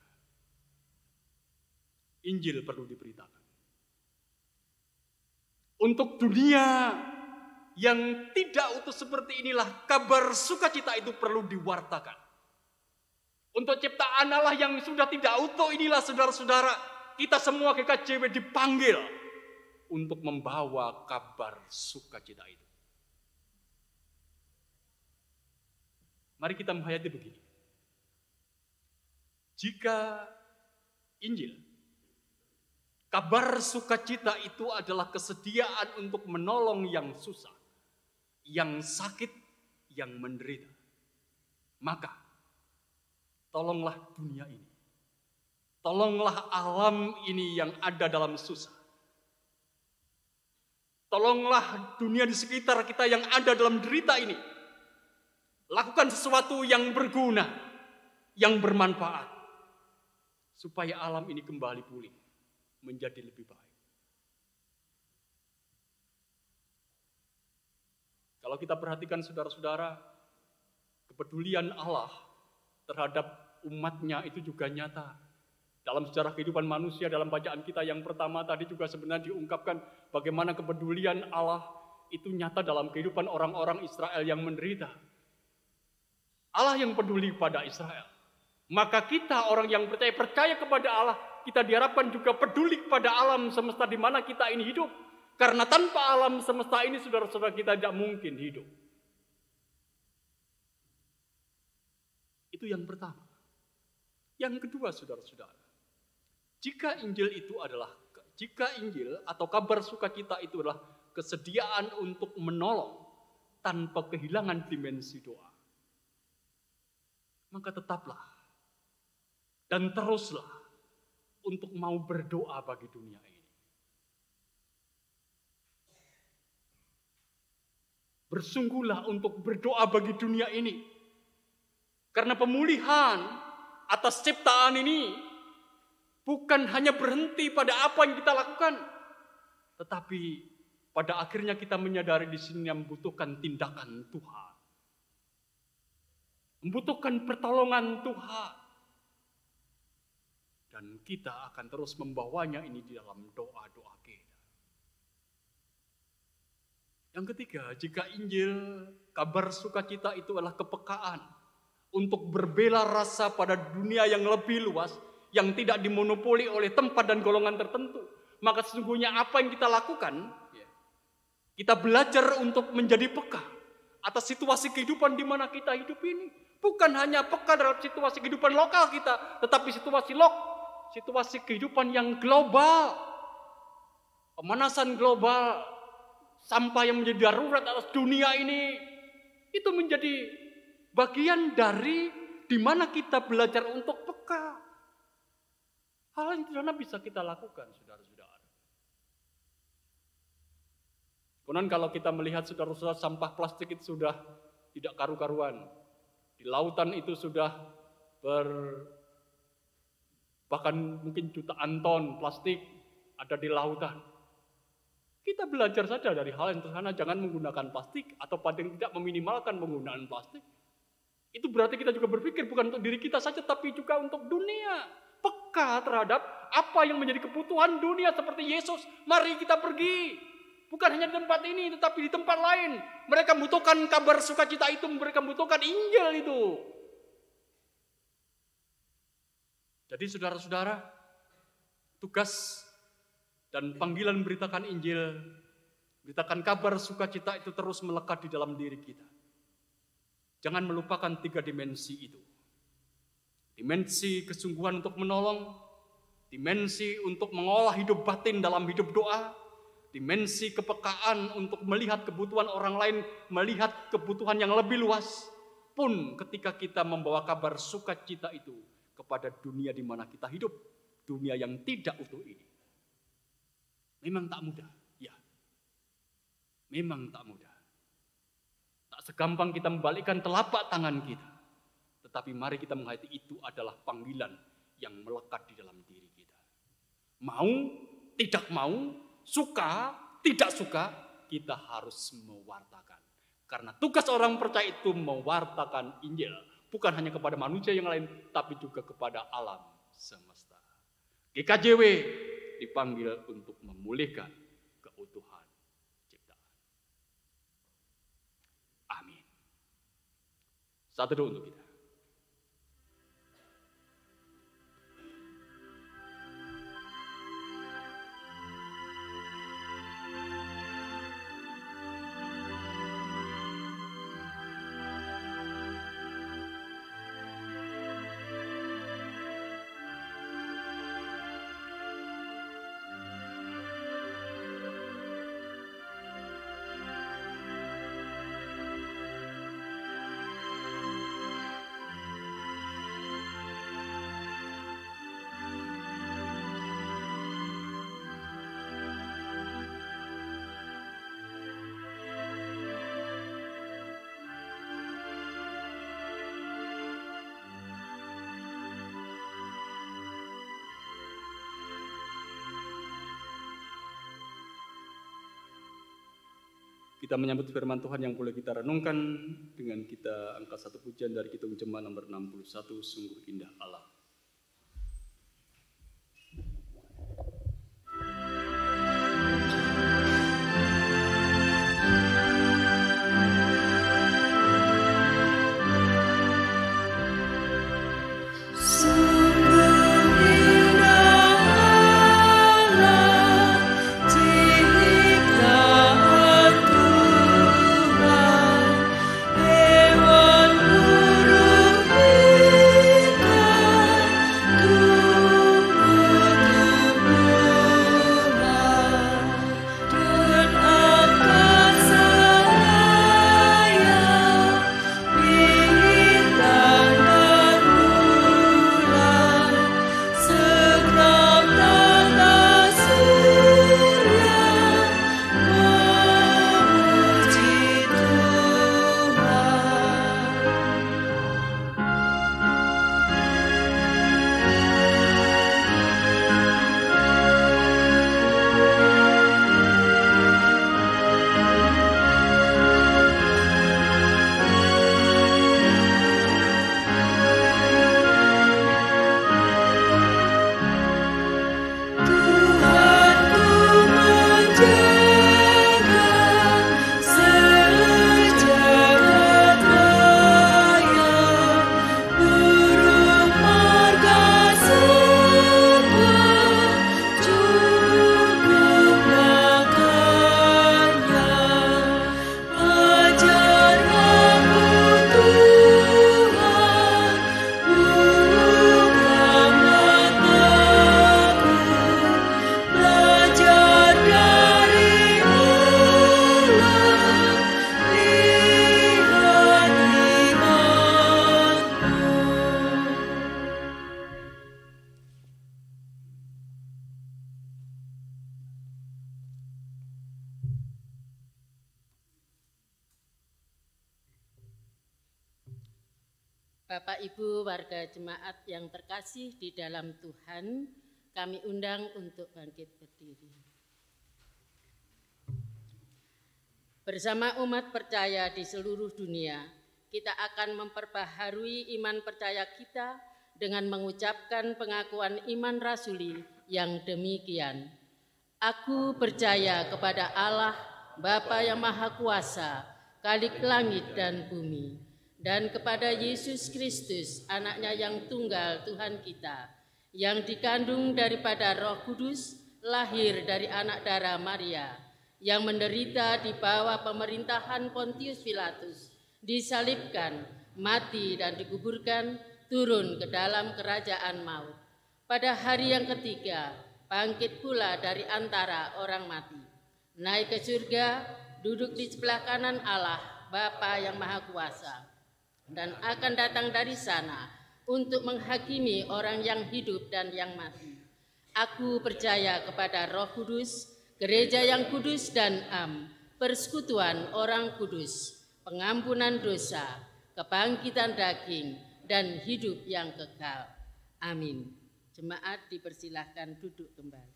Injil perlu diberitakan. Untuk dunia yang tidak utuh seperti inilah kabar sukacita itu perlu diwartakan. Untuk ciptaan Allah yang sudah tidak utuh inilah saudara-saudara, kita semua GKJB dipanggil untuk membawa kabar sukacita itu. Mari kita menghayati begini. Jika Injil, kabar sukacita itu adalah kesediaan untuk menolong yang susah, yang sakit, yang menderita, maka tolonglah dunia ini. Tolonglah alam ini yang ada dalam susah. Tolonglah dunia di sekitar kita yang ada dalam derita ini. Lakukan sesuatu yang berguna, yang bermanfaat, supaya alam ini kembali pulih, menjadi lebih baik. Kalau kita perhatikan saudara-saudara, kepedulian Allah terhadap umatnya itu juga nyata. Dalam sejarah kehidupan manusia, dalam bacaan kita yang pertama tadi juga sebenarnya diungkapkan bagaimana kepedulian Allah itu nyata dalam kehidupan orang-orang Israel yang menderita. Allah yang peduli pada Israel. Maka kita orang yang percaya kepada Allah, kita diharapkan juga peduli kepada alam semesta di mana kita ini hidup. Karena tanpa alam semesta ini saudara-saudara kita tidak mungkin hidup. Itu yang pertama. Yang kedua saudara-saudara, jika Injil atau kabar sukacita itu adalah kesediaan untuk menolong tanpa kehilangan dimensi doa, maka tetaplah dan teruslah untuk mau berdoa bagi dunia ini. Bersungguhlah untuk berdoa bagi dunia ini. Karena pemulihan atas ciptaan ini bukan hanya berhenti pada apa yang kita lakukan, tetapi pada akhirnya kita menyadari di sini yang membutuhkan tindakan Tuhan. membutuhkan pertolongan Tuhan. Dan kita akan terus membawanya ini di dalam doa-doa kita. Yang ketiga, jika Injil, kabar sukacita itu adalah kepekaan untuk berbela rasa pada dunia yang lebih luas, yang tidak dimonopoli oleh tempat dan golongan tertentu, maka sesungguhnya apa yang kita lakukan, kita belajar untuk menjadi peka atas situasi kehidupan di mana kita hidup ini. Bukan hanya peka dalam situasi kehidupan lokal kita, tetapi situasi kehidupan yang global. Pemanasan global, sampah yang menjadi darurat atas dunia ini, itu menjadi bagian dari di mana kita belajar untuk peka. Hal yang sederhana bisa kita lakukan, saudara-saudara. Kemudian kalau kita melihat saudara-saudara, sampah plastik itu sudah tidak karu-karuan. Di lautan itu sudah bahkan mungkin jutaan ton plastik ada di lautan. Kita belajar saja dari hal yang sederhana, jangan menggunakan plastik atau paling tidak meminimalkan penggunaan plastik. Itu berarti kita juga berpikir bukan untuk diri kita saja, tapi juga untuk dunia. Peka terhadap apa yang menjadi kebutuhan dunia seperti Yesus. Mari kita pergi. Bukan hanya di tempat ini, tetapi di tempat lain. Mereka membutuhkan kabar sukacita itu, mereka membutuhkan Injil itu. Jadi saudara-saudara, tugas dan panggilan beritakan Injil, beritakan kabar sukacita itu terus melekat di dalam diri kita. Jangan melupakan 3 dimensi itu. Dimensi kesungguhan untuk menolong, dimensi untuk mengolah hidup batin dalam hidup doa, dimensi kepekaan untuk melihat kebutuhan orang lain, melihat kebutuhan yang lebih luas, pun ketika kita membawa kabar sukacita itu kepada dunia di mana kita hidup, dunia yang tidak utuh ini. Memang tak mudah, ya. Memang tak mudah. Tak segampang kita membalikkan telapak tangan kita. Tetapi mari kita menghayati itu adalah panggilan yang melekat di dalam diri kita. Mau, tidak mau, suka, tidak suka, kita harus mewartakan. Karena tugas orang percaya itu mewartakan Injil. Bukan hanya kepada manusia yang lain, tapi juga kepada alam semesta. GKJW dipanggil untuk memulihkan keutuhan ciptaan. Amin. Satu doa untuk kita. Kita menyambut firman Tuhan yang boleh kita renungkan dengan kita angkat satu pujian dari Kidung Jemaat nomor 61, Sungguh Indah Allah. Hewan burung Bapak Ibu warga jemaat yang terkasih di dalam Tuhan, kami undang untuk bangkit berdiri. Bersama umat percaya di seluruh dunia, kita akan memperbaharui iman percaya kita dengan mengucapkan pengakuan iman rasuli yang demikian. Aku percaya kepada Allah, Bapa yang Maha Kuasa, Khalik langit dan bumi, dan kepada Yesus Kristus, anaknya yang tunggal Tuhan kita, yang dikandung daripada Roh Kudus, lahir dari anak darah Maria, yang menderita di bawah pemerintahan Pontius Pilatus, disalibkan, mati dan dikuburkan, turun ke dalam kerajaan maut. Pada hari yang ketiga, bangkit pula dari antara orang mati, naik ke surga, duduk di sebelah kanan Allah, Bapa yang Maha Kuasa, dan akan datang dari sana untuk menghakimi orang yang hidup dan yang mati. Aku percaya kepada Roh Kudus, gereja yang kudus dan am, persekutuan orang kudus, pengampunan dosa, kebangkitan daging, dan hidup yang kekal. Amin. Jemaat dipersilahkan duduk kembali.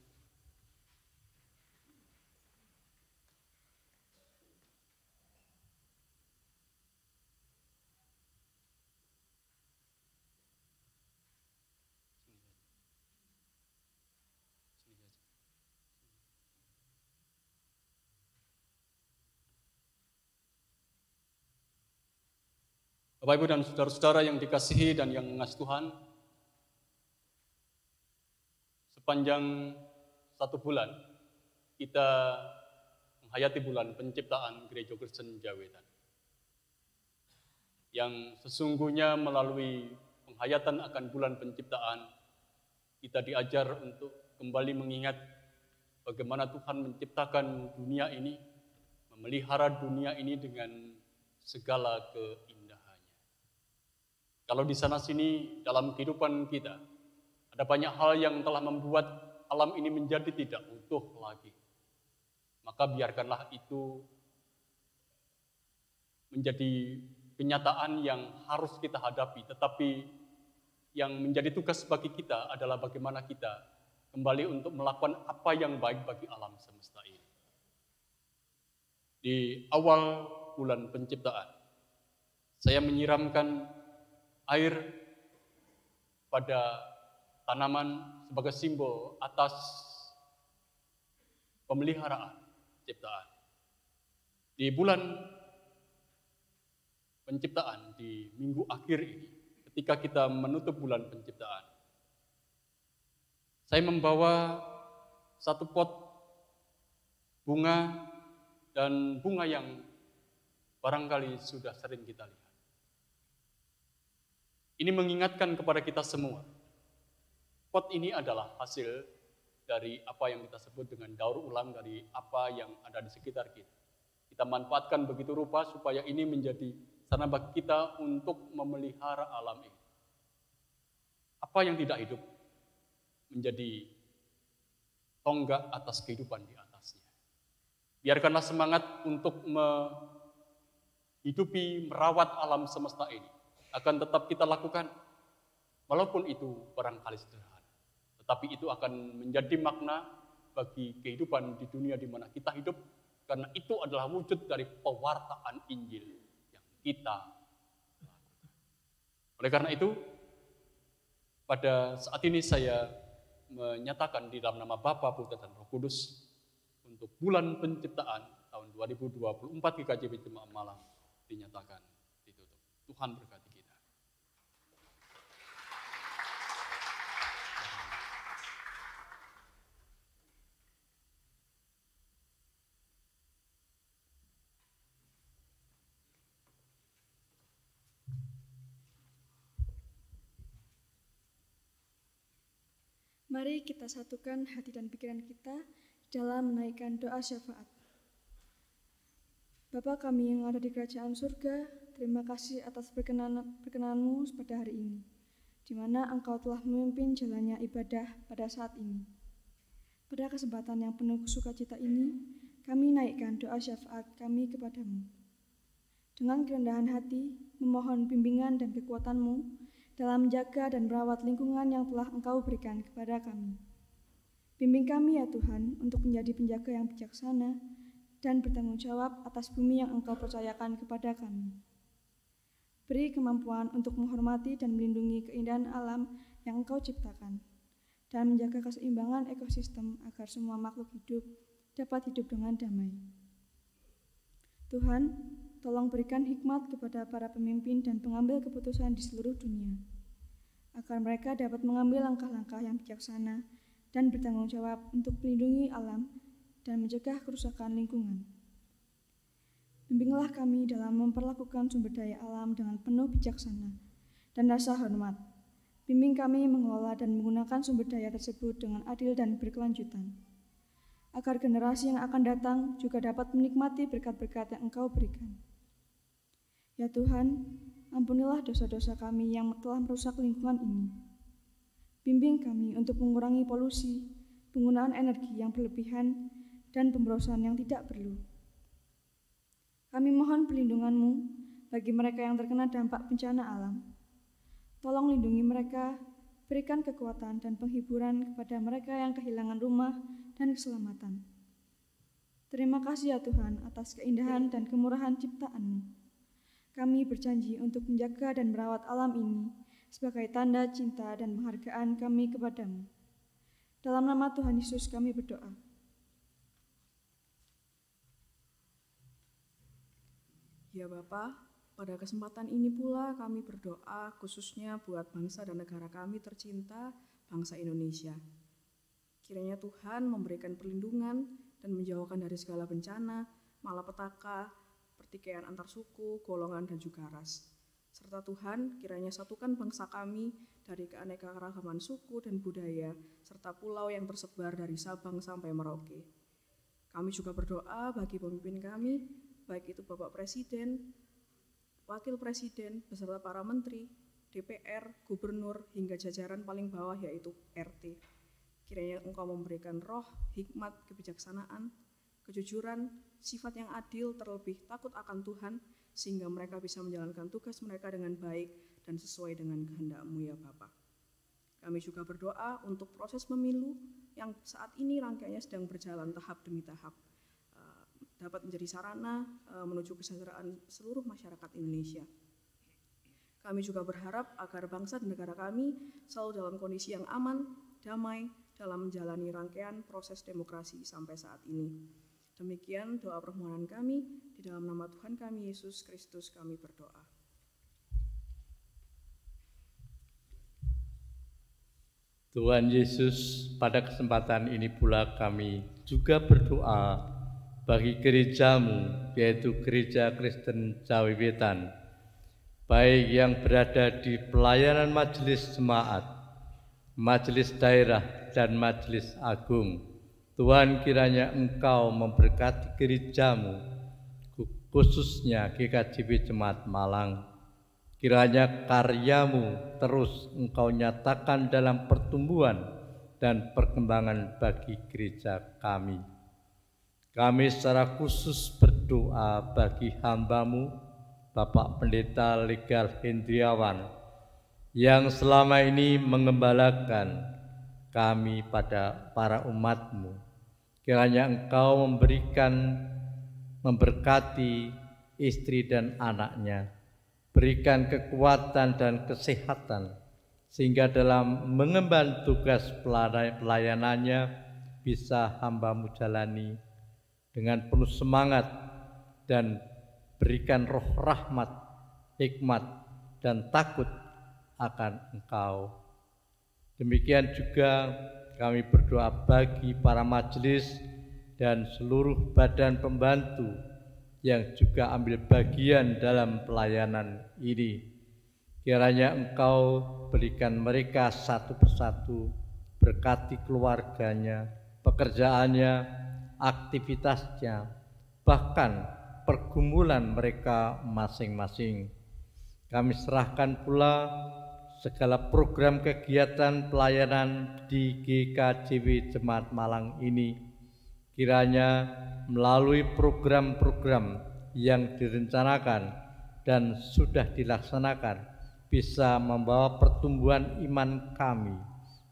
Bapak, Ibu, dan saudara-saudara yang dikasihi dan yang mengasihi Tuhan, sepanjang 1 bulan kita menghayati bulan penciptaan Gereja Kristen Jawetan, yang sesungguhnya melalui penghayatan akan bulan penciptaan kita diajar untuk kembali mengingat bagaimana Tuhan menciptakan dunia ini, memelihara dunia ini dengan segala keindahannya. Kalau di sana-sini dalam kehidupan kita, ada banyak hal yang telah membuat alam ini menjadi tidak utuh lagi. Maka biarkanlah itu menjadi kenyataan yang harus kita hadapi, tetapi yang menjadi tugas bagi kita adalah bagaimana kita kembali untuk melakukan apa yang baik bagi alam semesta ini. Di awal bulan penciptaan, saya menyiramkan air pada tanaman sebagai simbol atas pemeliharaan ciptaan. Di bulan penciptaan, di minggu akhir ini, ketika kita menutup bulan penciptaan, saya membawa 1 pot bunga, dan bunga yang barangkali sudah sering kita lihat. Ini mengingatkan kepada kita semua, pot ini adalah hasil dari apa yang kita sebut dengan daur ulang dari apa yang ada di sekitar kita. Kita manfaatkan begitu rupa supaya ini menjadi sarana bagi kita untuk memelihara alam ini. Apa yang tidak hidup menjadi tonggak atas kehidupan di atasnya. Biarkanlah semangat untuk menghidupi, merawat alam semesta ini akan tetap kita lakukan, walaupun itu barangkali sederhana. Tetapi itu akan menjadi makna bagi kehidupan di dunia di mana kita hidup, karena itu adalah wujud dari pewartaan Injil yang kita lakukan. Oleh karena itu, pada saat ini saya menyatakan di dalam nama Bapa, Putra, dan Roh Kudus, untuk bulan penciptaan tahun 2024 GKJP Jemaat Malang dinyatakan ditutup. Tuhan berkati kita. Mari kita satukan hati dan pikiran kita dalam menaikkan doa syafaat. Bapa kami yang ada di kerajaan surga, terima kasih atas perkenan-Mu pada hari ini, di mana Engkau telah memimpin jalannya ibadah pada saat ini. Pada kesempatan yang penuh sukacita ini, kami naikkan doa syafaat kami kepadamu. dengan kerendahan hati memohon bimbingan dan kekuatan-Mu dalam menjaga dan merawat lingkungan yang telah Engkau berikan kepada kami. Bimbing kami ya Tuhan untuk menjadi penjaga yang bijaksana dan bertanggung jawab atas bumi yang Engkau percayakan kepada kami. Beri kemampuan untuk menghormati dan melindungi keindahan alam yang Engkau ciptakan, dan menjaga keseimbangan ekosistem agar semua makhluk hidup dapat hidup dengan damai. Tuhan, tolong berikan hikmat kepada para pemimpin dan pengambil keputusan di seluruh dunia, agar mereka dapat mengambil langkah-langkah yang bijaksana dan bertanggung jawab untuk melindungi alam dan mencegah kerusakan lingkungan. Bimbinglah kami dalam memperlakukan sumber daya alam dengan penuh bijaksana dan rasa hormat. Bimbing kami mengelola dan menggunakan sumber daya tersebut dengan adil dan berkelanjutan, agar generasi yang akan datang juga dapat menikmati berkat-berkat yang Engkau berikan. Ya Tuhan, ampunilah dosa-dosa kami yang telah merusak lingkungan ini. Bimbing kami untuk mengurangi polusi, penggunaan energi yang berlebihan, dan pemborosan yang tidak perlu. Kami mohon perlindungan-Mu bagi mereka yang terkena dampak bencana alam. Tolong lindungi mereka, berikan kekuatan dan penghiburan kepada mereka yang kehilangan rumah dan keselamatan. Terima kasih ya Tuhan atas keindahan dan kemurahan ciptaan-Mu. Kami berjanji untuk menjaga dan merawat alam ini sebagai tanda cinta dan penghargaan kami kepada-Mu. Dalam nama Tuhan Yesus kami berdoa. Ya Bapa, pada kesempatan ini pula kami berdoa khususnya buat bangsa dan negara kami tercinta, bangsa Indonesia. Kiranya Tuhan memberikan perlindungan dan menjauhkan dari segala bencana, malapetaka, pertikaian antar suku, golongan, dan juga ras. Serta Tuhan kiranya satukan bangsa kami dari keanekaragaman suku dan budaya, serta pulau yang tersebar dari Sabang sampai Merauke. Kami juga berdoa bagi pemimpin kami, baik itu Bapak Presiden, Wakil Presiden, beserta para menteri, DPR, gubernur, hingga jajaran paling bawah yaitu RT. Kiranya Engkau memberikan roh, hikmat, kebijaksanaan, kejujuran, sifat yang adil, terlebih takut akan Tuhan, sehingga mereka bisa menjalankan tugas mereka dengan baik dan sesuai dengan kehendak-Mu ya Bapa. Kami juga berdoa untuk proses pemilu yang saat ini rangkaiannya sedang berjalan tahap demi tahap, dapat menjadi sarana menuju kesejahteraan seluruh masyarakat Indonesia. Kami juga berharap agar bangsa dan negara kami selalu dalam kondisi yang aman, damai, dalam menjalani rangkaian proses demokrasi sampai saat ini. Demikian doa permohonan kami, di dalam nama Tuhan kami Yesus Kristus kami berdoa. Tuhan Yesus, pada kesempatan ini pula kami juga berdoa bagi gereja-Mu, yaitu Gereja Kristen Jawi Wetan, baik yang berada di pelayanan majelis jemaat, majelis daerah, dan majelis agung. Tuhan, kiranya Engkau memberkati gereja-Mu, khususnya GKJW Jemaat Malang. Kiranya karya-Mu terus Engkau nyatakan dalam pertumbuhan dan perkembangan bagi gereja kami. Kami secara khusus berdoa bagi hamba-Mu, Bapak Pendeta Legal Hendriawan, yang selama ini mengembalakan kami pada para umat-Mu. Kiranya Engkau memberkati istri dan anaknya, berikan kekuatan dan kesehatan, sehingga dalam mengemban tugas pelayanannya bisa hamba-Mu jalani dengan penuh semangat, dan berikan roh rahmat, hikmat, dan takut akan Engkau. Demikian juga kami berdoa bagi para majelis dan seluruh badan pembantu yang juga ambil bagian dalam pelayanan ini. Kiranya Engkau berikan mereka satu persatu, berkati keluarganya, pekerjaannya, aktivitasnya, bahkan pergumulan mereka masing-masing. Kami serahkan pula segala program kegiatan pelayanan di GKJW Jemaat Malang ini, kiranya melalui program-program yang direncanakan dan sudah dilaksanakan bisa membawa pertumbuhan iman kami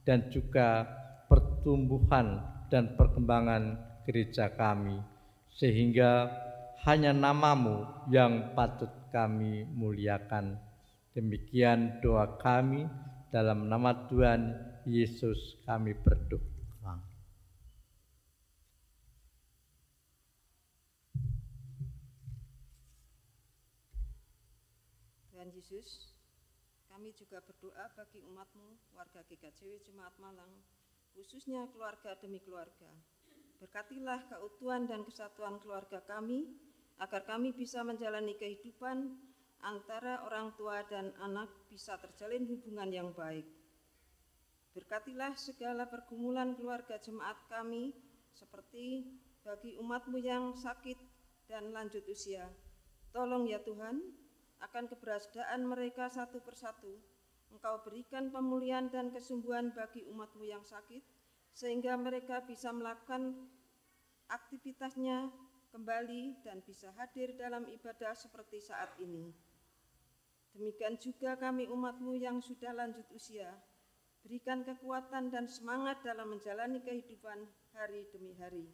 dan juga pertumbuhan dan perkembangan gereja kami, sehingga hanya nama-Mu yang patut kami muliakan. Demikian doa kami, dalam nama Tuhan Yesus kami berdoa. Tuhan Yesus, kami juga berdoa bagi umat-Mu, warga GKJW Jemaat Malang, khususnya keluarga demi keluarga. Berkatilah keutuhan dan kesatuan keluarga kami, agar kami bisa menjalani kehidupan antara orang tua dan anak bisa terjalin hubungan yang baik. Berkatilah segala pergumulan keluarga jemaat kami, seperti bagi umat-Mu yang sakit dan lanjut usia. Tolong ya Tuhan, akan keberadaan mereka satu persatu, Engkau berikan pemulihan dan kesembuhan bagi umat-Mu yang sakit, sehingga mereka bisa melakukan aktivitasnya kembali dan bisa hadir dalam ibadah seperti saat ini. Demikian juga kami umat-Mu yang sudah lanjut usia, berikan kekuatan dan semangat dalam menjalani kehidupan hari demi hari.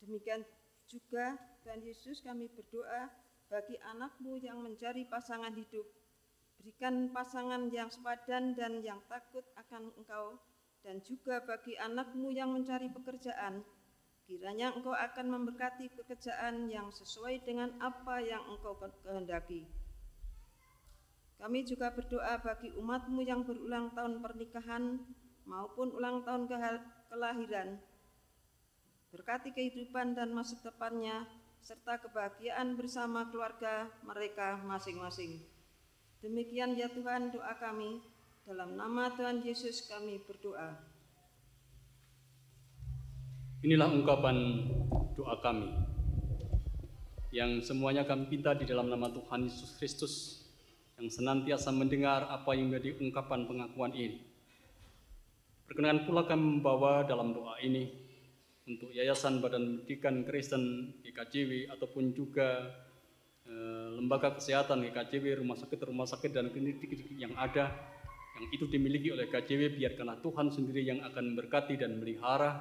Demikian juga Tuhan Yesus, kami berdoa bagi anak-Mu yang mencari pasangan hidup, berikan pasangan yang sepadan dan yang takut akan Engkau, dan juga bagi anak-Mu yang mencari pekerjaan, kiranya Engkau akan memberkati pekerjaan yang sesuai dengan apa yang Engkau kehendaki. Kami juga berdoa bagi umat-Mu yang berulang tahun pernikahan maupun ulang tahun kelahiran. Berkati kehidupan dan masa depannya, serta kebahagiaan bersama keluarga mereka masing-masing. Demikian ya Tuhan doa kami, dalam nama Tuhan Yesus kami berdoa. Inilah ungkapan doa kami, yang semuanya kami minta di dalam nama Tuhan Yesus Kristus, yang senantiasa mendengar apa yang menjadi ungkapan pengakuan ini. Perkenan pula kami membawa dalam doa ini untuk Yayasan Badan Pendidikan Kristen GKJW ataupun juga lembaga kesehatan GKJW, rumah sakit dan klinik yang ada, yang itu dimiliki oleh GKJW, biarkanlah Tuhan sendiri yang akan memberkati dan melihara,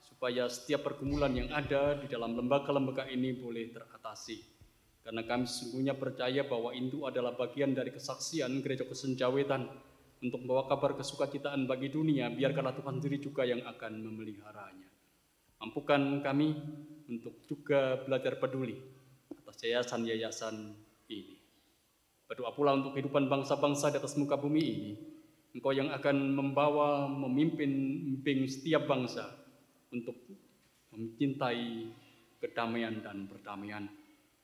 supaya setiap pergumulan yang ada di dalam lembaga-lembaga ini boleh teratasi. Karena kami sesungguhnya percaya bahwa itu adalah bagian dari kesaksian Gereja Kristen Jawetan untuk membawa kabar kesukacitaan bagi dunia, biarkanlah Tuhan sendiri juga yang akan memeliharanya. Mampukan kami untuk juga belajar peduli atas yayasan-yayasan ini. Berdoa pula untuk kehidupan bangsa-bangsa di atas muka bumi ini. Engkau yang akan membawa, memimpin setiap bangsa untuk mencintai kedamaian dan perdamaian,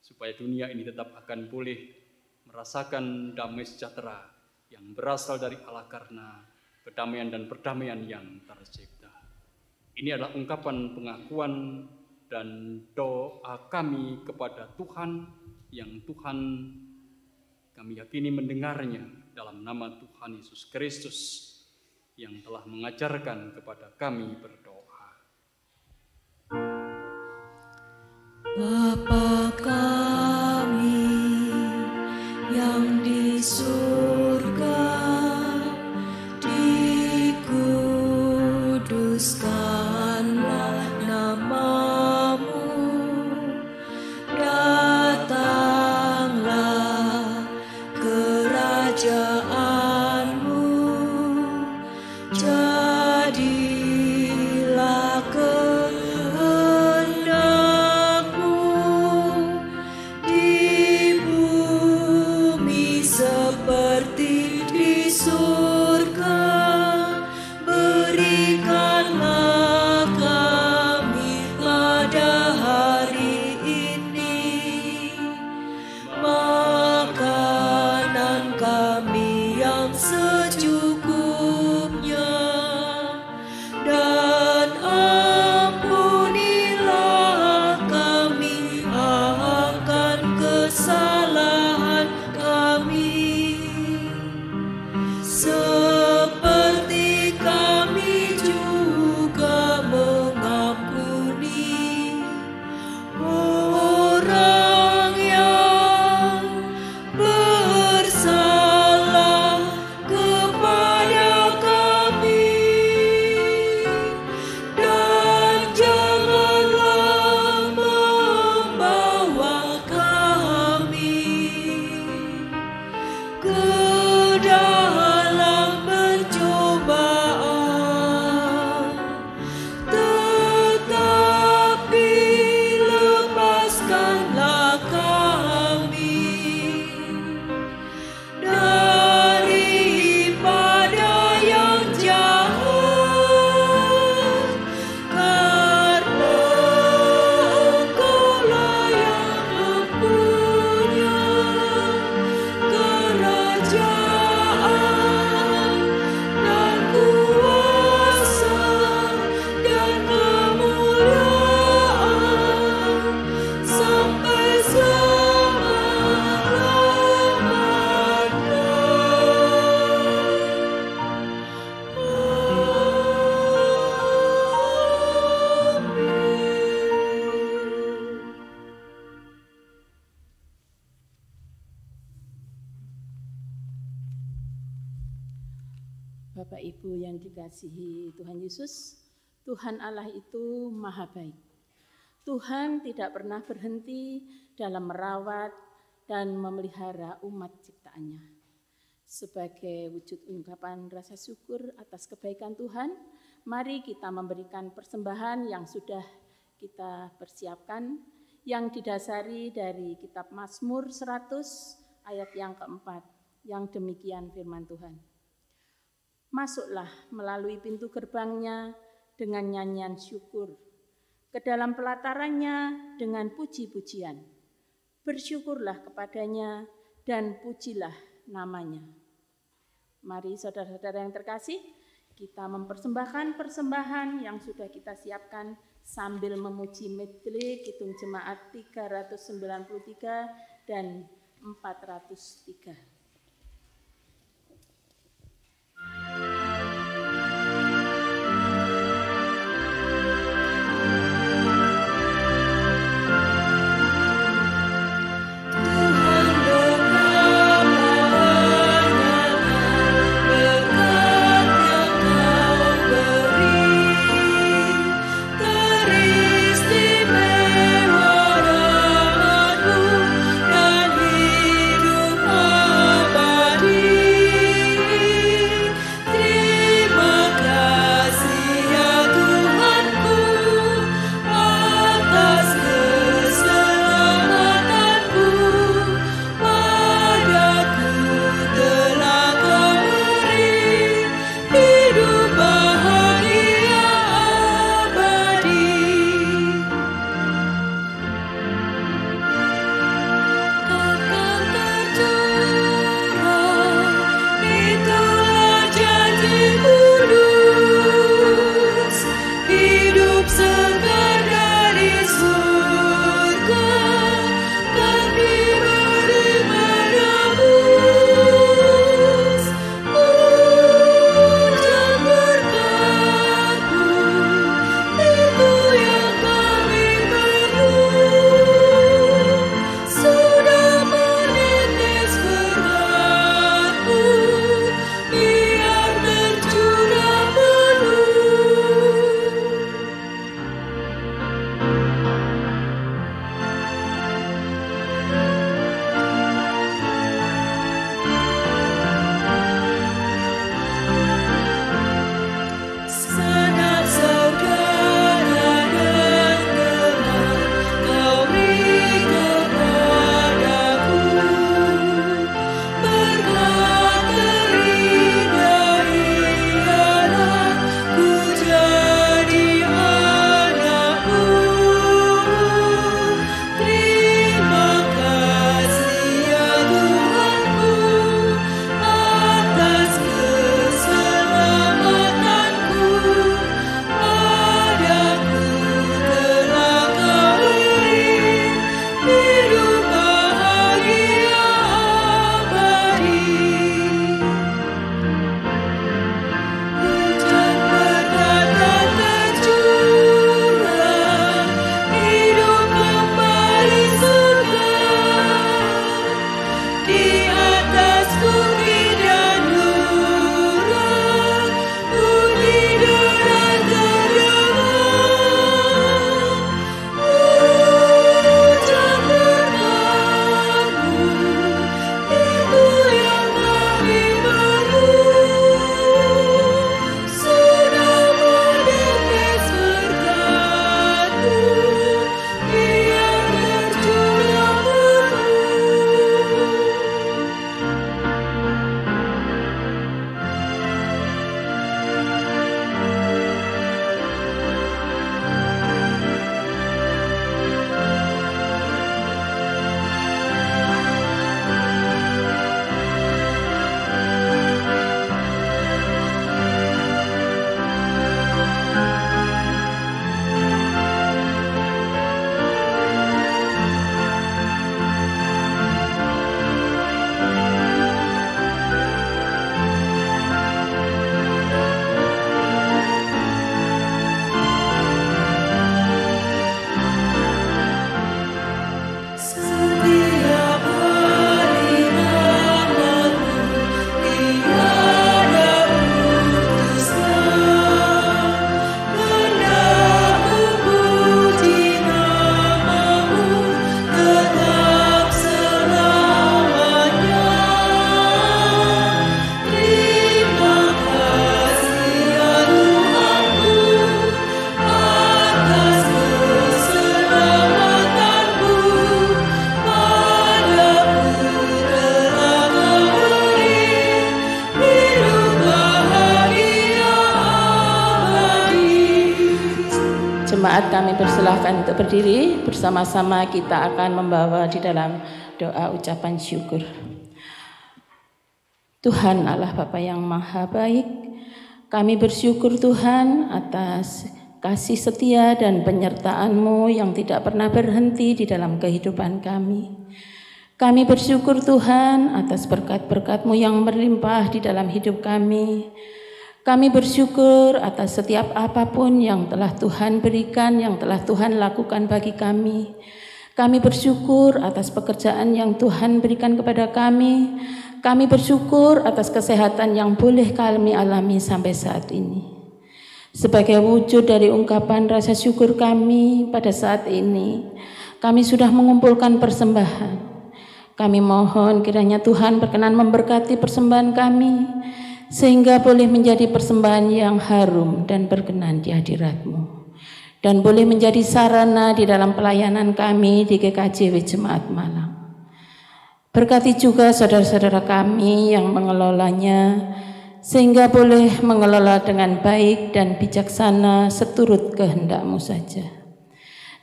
supaya dunia ini tetap akan boleh merasakan damai sejahtera yang berasal dari Allah karena kedamaian dan perdamaian yang tercipta. Ini adalah ungkapan pengakuan dan doa kami kepada Tuhan, yang Tuhan kami yakini mendengarnya dalam nama Tuhan Yesus Kristus yang telah mengajarkan kepada kami berdoa. Bapa kami yang di surga, dikuduskanlah nama-Mu, datanglah kerajaan-Mu, jadilah kehendak-Mu Bapak Ibu yang dikasihi Tuhan Yesus, Tuhan Allah itu maha baik. Tuhan tidak pernah berhenti dalam merawat dan memelihara umat ciptaannya. Sebagai wujud ungkapan rasa syukur atas kebaikan Tuhan, mari kita memberikan persembahan yang sudah kita persiapkan, yang didasari dari kitab Mazmur 100 ayat yang keempat, yang demikian firman Tuhan. Masuklah melalui pintu gerbangnya dengan nyanyian syukur, ke dalam pelatarannya dengan puji-pujian. Bersyukurlah kepadanya dan pujilah namanya. Mari saudara-saudara yang terkasih, kita mempersembahkan persembahan yang sudah kita siapkan sambil memuji medley Kidung Jemaat 393 dan 403. Istimewa dan hidup Jemaat kami persilahkan untuk berdiri, bersama-sama kita akan membawa di dalam doa ucapan syukur. Tuhan Allah Bapa yang Maha Baik, kami bersyukur Tuhan atas kasih setia dan penyertaan-Mu yang tidak pernah berhenti di dalam kehidupan kami. Kami bersyukur Tuhan atas berkat-berkat-Mu yang berlimpah di dalam hidup kami. Kami bersyukur atas setiap apapun yang telah Tuhan berikan, yang telah Tuhan lakukan bagi kami. Kami bersyukur atas pekerjaan yang Tuhan berikan kepada kami. Kami bersyukur atas kesehatan yang boleh kami alami sampai saat ini. Sebagai wujud dari ungkapan rasa syukur kami pada saat ini, kami sudah mengumpulkan persembahan. Kami mohon kiranya Tuhan berkenan memberkati persembahan kami, sehingga boleh menjadi persembahan yang harum dan berkenan di hadirat-Mu, dan boleh menjadi sarana di dalam pelayanan kami di GKJW Jemaat Malang. Berkati juga saudara-saudara kami yang mengelolanya, sehingga boleh mengelola dengan baik dan bijaksana seturut kehendak-Mu saja.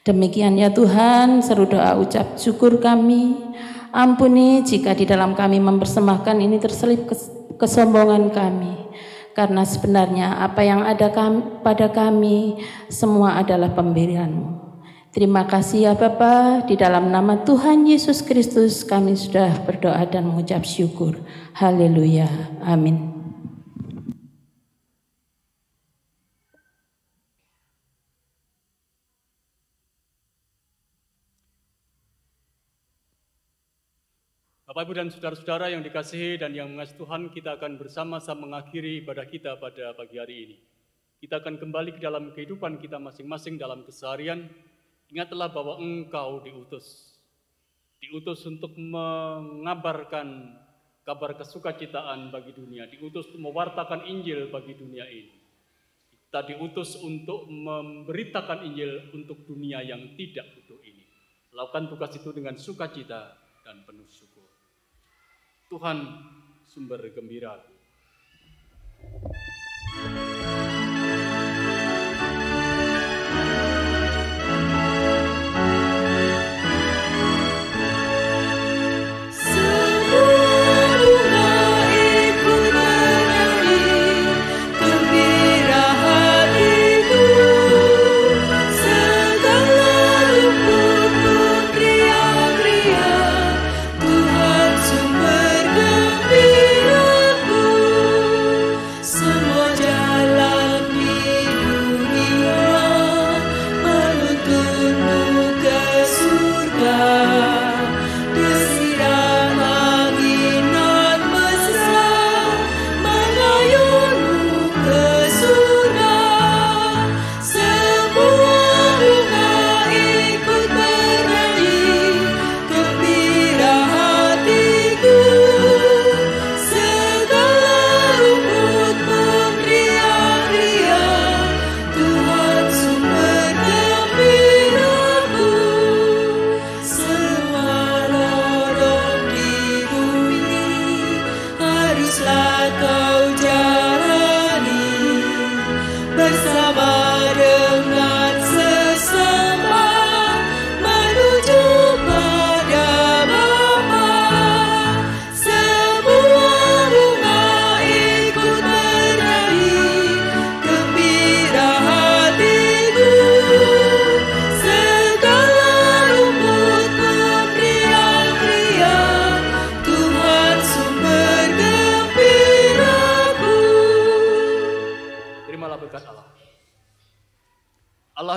Demikian ya Tuhan, seru doa ucap syukur kami. Ampuni jika di dalam kami mempersembahkan ini terselip kesombongan kami, karena sebenarnya apa yang ada pada kami semua adalah pemberian-Mu. Terima kasih ya Bapa, di dalam nama Tuhan Yesus Kristus kami sudah berdoa dan mengucap syukur. Haleluya, amin. Bapak, Ibu, dan saudara-saudara yang dikasihi dan yang mengasihi Tuhan, kita akan bersama-sama mengakhiri ibadah kita pada pagi hari ini. Kita akan kembali ke dalam kehidupan kita masing-masing dalam keseharian. Ingatlah bahwa engkau diutus untuk mengabarkan kabar kesukacitaan bagi dunia, diutus untuk mewartakan Injil bagi dunia ini. Kita diutus untuk memberitakan Injil untuk dunia yang tidak butuh ini. Lakukan tugas itu dengan sukacita dan penuh syukur. Tuhan sumber gembira.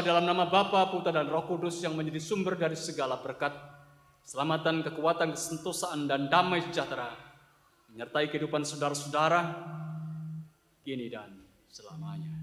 Dalam nama Bapa, Putra, dan Roh Kudus yang menjadi sumber dari segala berkat, keselamatan, kekuatan, kesentosaan, dan damai sejahtera menyertai kehidupan saudara-saudara kini dan selamanya.